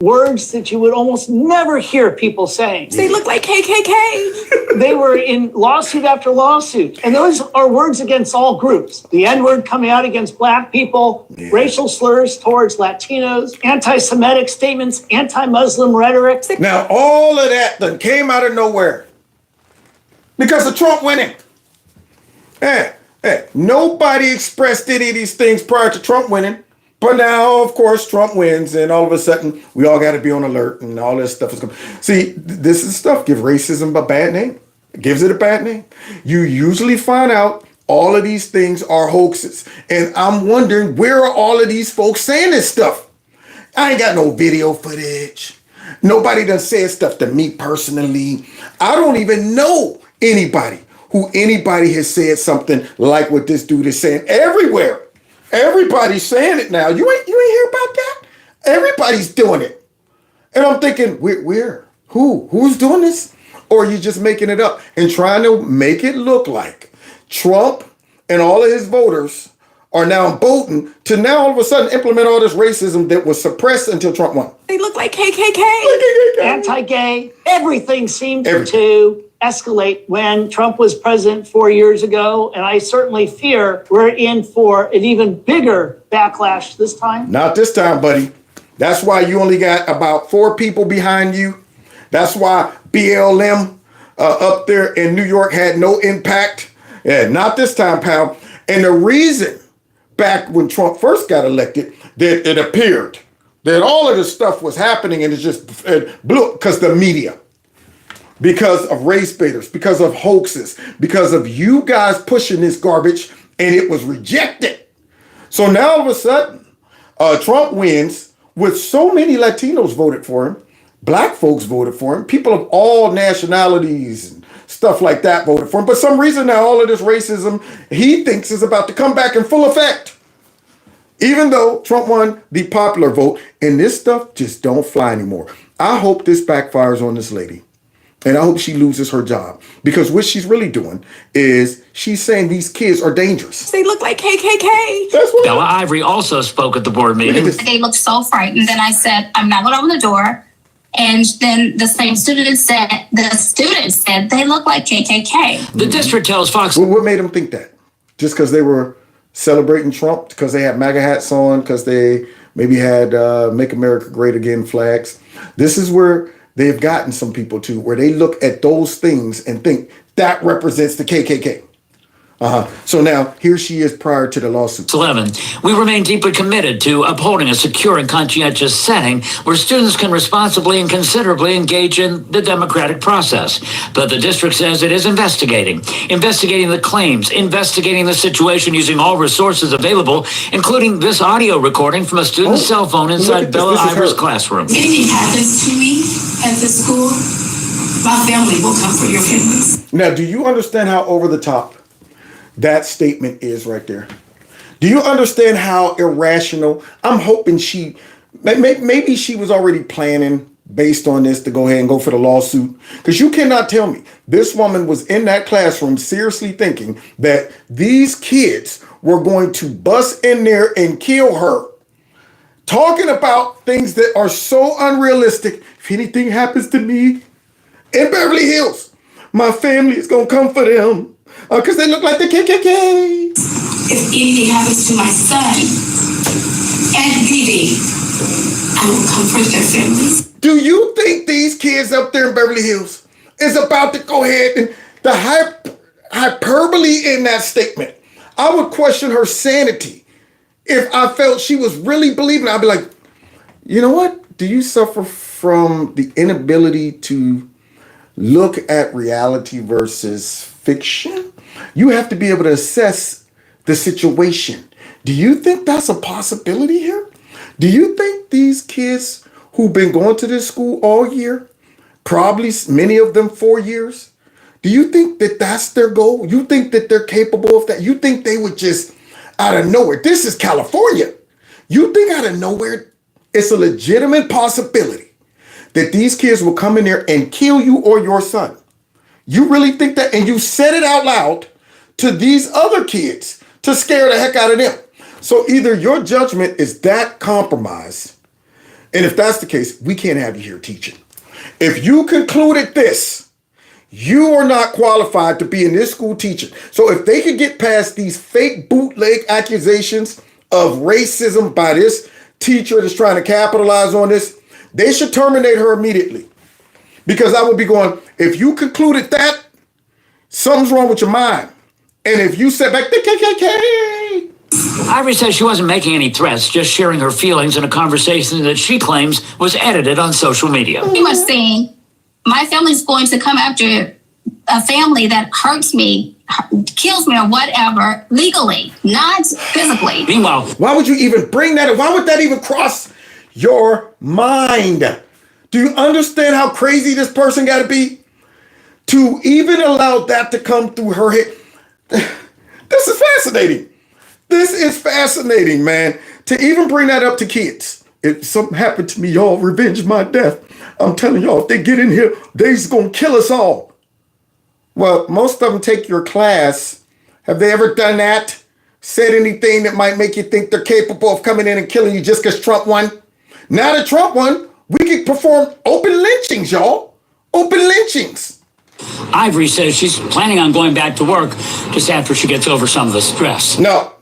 words that you would almost never hear people saying. They look like KKK. They were in lawsuit after lawsuit. And those are words against all groups. The N-word coming out against Black people, racial slurs towards Latinos, anti-Semitic statements, anti-Muslim rhetoric. Now, all of that then came out of nowhere because of Trump winning. Nobody expressed any of these things prior to Trump winning. But now, of course, Trump wins, and all of a sudden, we all got to be on alert, and all this stuff is coming. See, this is stuff give racism a bad name. It gives it a bad name. You usually find out all of these things are hoaxes. And I'm wondering, where are all of these folks saying this stuff? I ain't got no video footage. Nobody done said stuff to me personally. I don't even know anybody has said something like what this dude is saying everywhere. Everybody's saying it now. You ain't hear about that? Everybody's doing it. And I'm thinking, where? Who's doing this? Or are you just making it up and trying to make it look like Trump and all of his voters are now voting to now all of a sudden implement all this racism that was suppressed until Trump won? They look like KKK. Anti-gay, everything seemed to escalate when Trump was president 4 years ago. And I certainly fear we're in for an even bigger backlash this time. Not this time, buddy. That's why you only got about 4 people behind you. That's why BLM up there in New York had no impact. Yeah, not this time, pal. And the reason back when Trump first got elected that it appeared that all of this stuff was happening and it blew because the media, because of race baiters, because of hoaxes, because of you guys pushing this garbage, and it was rejected. So now all of a sudden, Trump wins with so many Latinos voted for him, black folks voted for him, people of all nationalities and stuff like that voted for him. But some reason now all of this racism he thinks is about to come back in full effect. Even though Trump won the popular vote, and this stuff just don't fly anymore. I hope this backfires on this lady. And I hope she loses her job, because what she's really doing is she's saying these kids are dangerous. They look like KKK. That's what Bella Ivory also spoke at the board meeting. They looked so frightened. Then I said, I'm not going to open the door. And then the same student said, they look like KKK. The district tells Fox. Well, what made them think that? Just because they were celebrating Trump, because they had MAGA hats on, because they maybe had Make America Great Again flags. This is where they've gotten some people to, where they look at those things and think that represents the KKK. So now here she is prior to the lawsuit. 11. We remain deeply committed to upholding a secure and conscientious setting where students can responsibly and considerably engage in the democratic process. But the district says it is investigating the claims, investigating the situation using all resources available, including this audio recording from a student's cell phone inside Bella Ivory's classroom. If anything happens to me at the school, my family will come for your families. Now, do you understand how over the top that statement is right there? Do you understand how irrational? I'm hoping maybe she was already planning based on this to go ahead and go for the lawsuit. Because you cannot tell me this woman was in that classroom seriously thinking that these kids were going to bust in there and kill her. Talking about things that are so unrealistic. If anything happens to me in Beverly Hills, my family is going to come for them. Because they look like the KKK. If anything happens to my son and Didi, I will comfort their families. Do you think these kids up there in Beverly Hills is about to go ahead and the hyperbole in that statement? I would question her sanity if I felt she was really believing. I'd be like, you know what? Do you suffer from the inability to look at reality versus fiction? You have to be able to assess the situation. Do you think that's a possibility here? Do you think these kids who've been going to this school all year, probably many of them 4 years, do you think that that's their goal? You think that they're capable of that? You think they would just out of nowhere? This is California. You think out of nowhere it's a legitimate possibility that these kids will come in there and kill you or your son? You really think that? And you said it out loud to these other kids to scare the heck out of them. So either your judgment is that compromised, and if that's the case, we can't have you here teaching. If you concluded this, you are not qualified to be in this school teaching. So if they could get past these fake bootleg accusations of racism by this teacher that's trying to capitalize on this, they should terminate her immediately. Because I would be going, if you concluded that, something's wrong with your mind. And if you said back the KKK. Ivory says she wasn't making any threats, just sharing her feelings in a conversation that she claims was edited on social media. Pretty much saying, my family's going to come after a family that hurts me, kills me or whatever, legally, not physically. Meanwhile, why would you even bring that up? Why would that even cross your mind? Do you understand how crazy this person got to be to even allow that to come through her head? This is fascinating. This is fascinating, man. To even bring that up to kids. If something happened to me, y'all, revenge my death. I'm telling y'all, if they get in here, they's going to kill us all. Well, most of them take your class. Have they ever done that? Said anything that might make you think they're capable of coming in and killing you just because Trump won? Now that Trump won, we can perform open lynchings, y'all. Open lynchings. Ivory says she's planning on going back to work just after she gets over some of the stress. No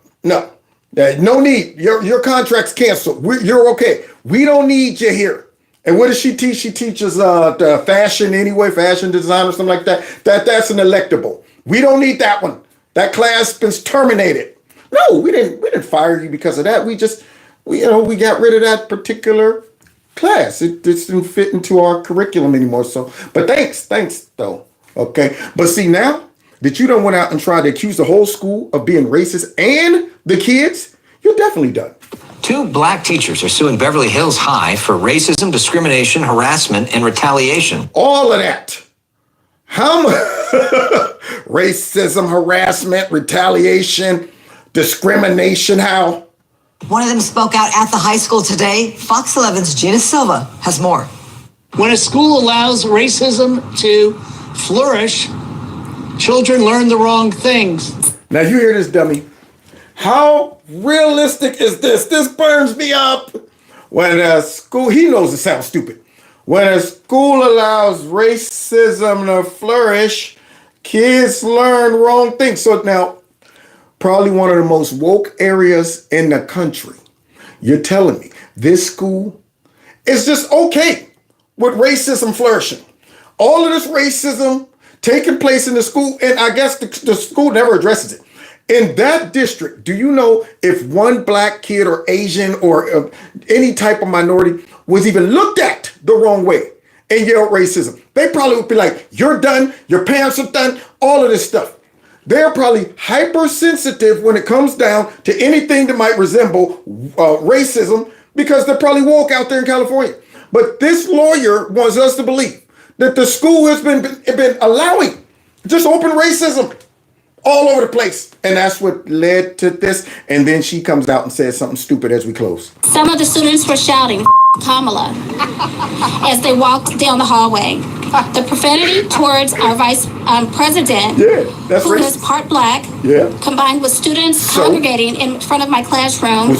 need. Your contract's canceled. You're okay. We don't need you here. And what does she teach? She teaches the fashion anyway, fashion design or something like that. That's an electable. We don't need that one. That class been terminated. No, we didn't fire you because of that. We got rid of that particular class. It just didn't fit into our curriculum anymore. So, but thanks though. Okay. But see, now that you done went out and tried to accuse the whole school of being racist and the kids, you're definitely done. 2 black teachers are suing Beverly Hills High for racism, discrimination, harassment, and retaliation. All of that. How much racism, harassment, retaliation, discrimination, how? One of them spoke out at the high school today. Fox 11's Gina Silva has more. When a school allows racism to flourish, children learn the wrong things. Now you hear this, dummy. How realistic is this? This burns me up. When a school, he knows it sounds stupid. When a school allows racism to flourish, kids learn wrong things. So now, probably one of the most woke areas in the country. You're telling me this school is just okay with racism flourishing. All of this racism taking place in the school, and I guess the school never addresses it. In that district, do you know if one black kid or Asian or any type of minority was even looked at the wrong way and yelled racism? They probably would be like, you're done, your parents are done, all of this stuff. They're probably hypersensitive when it comes down to anything that might resemble racism because they're probably woke out there in California. But this lawyer wants us to believe that the school has been allowing just open racism all over the place. And that's what led to this. And then she comes out and says something stupid as we close. Some of the students were shouting Kamala as they walked down the hallway. The profanity towards our vice president, that's who racist. is part black, combined with students congregating in front of my classroom,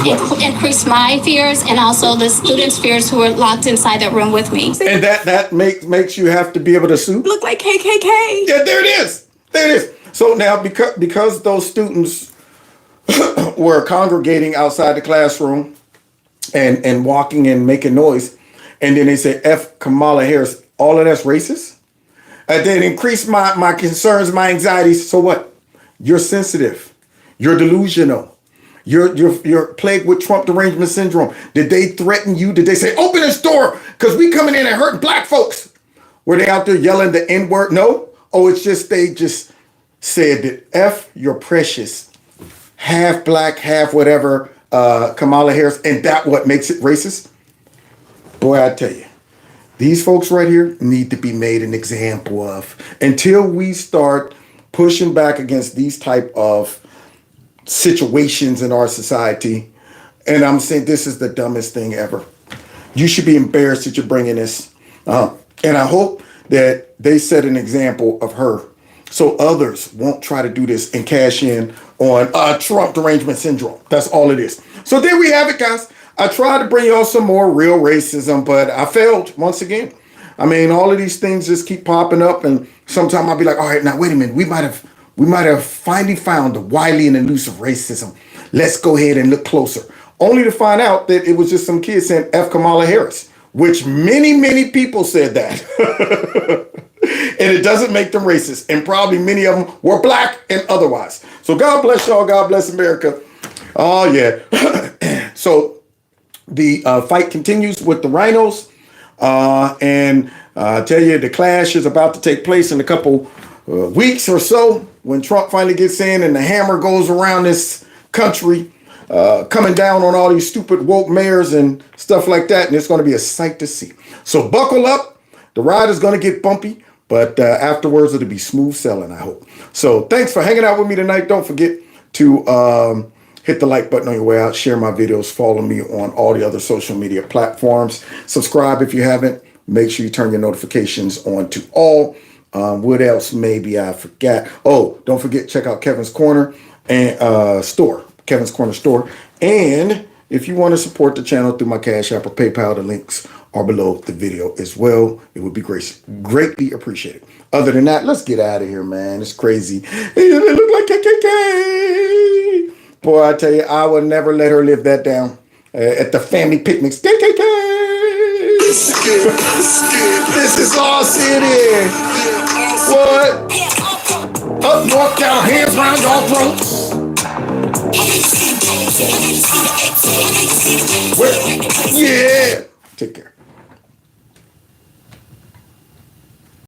increased my fears and also the students' fears who were locked inside that room with me. And that makes you have to be able to sue? Look like KKK. Yeah, there it is. There it is. So now because those students were congregating outside the classroom and walking and making noise, and then they say F Kamala Harris, all of that's racist? And then increase my concerns, my anxieties. So what? You're sensitive. You're delusional. You're plagued with Trump derangement syndrome. Did they threaten you? Did they say, open this door because we coming in and hurting black folks? Were they out there yelling the N-word? No. Oh, it's just they just said that F, you're precious, half black, half whatever, Kamala Harris, and that what makes it racist? Boy, I tell you, these folks right here need to be made an example of. Until we start pushing back against these type of situations in our society, and I'm saying this is the dumbest thing ever. You should be embarrassed that you're bringing this. And I hope that they set an example of her so others won't try to do this and cash in on Trump derangement syndrome. That's all it is. So there we have it, guys. I tried to bring y'all some more real racism, but I failed once again. I mean, all of these things just keep popping up, and sometimes I'll be like, all right, now wait a minute. We might have finally found the wily and elusive racism. Let's go ahead and look closer. Only to find out that it was just some kid saying F Kamala Harris, which many, many people said that. And it doesn't make them racist. And probably many of them were black and otherwise. So God bless y'all. God bless America. Oh, yeah. So the fight continues with the RINOs. And I tell you, the clash is about to take place in a couple weeks or so when Trump finally gets in and the hammer goes around this country, coming down on all these stupid woke mayors and stuff like that. And it's going to be a sight to see. So buckle up. The ride is going to get bumpy. But afterwards, it'll be smooth sailing, I hope. So thanks for hanging out with me tonight. Don't forget to hit the like button on your way out. Share my videos. Follow me on all the other social media platforms. Subscribe if you haven't. Make sure you turn your notifications on to all. What else maybe I forgot? Oh, don't forget, check out Kevin's Corner and store. Kevin's Corner store. And if you want to support the channel through my Cash App or PayPal, the links are below the video as well. It would be greatly appreciated. Other than that, let's get out of here, man. It's crazy. They look like KKK. Boy, I tell you, I would never let her live that down at the family picnics. KKK. This is our city. What? Up north, count hands round y'all throats. Yeah. Take care.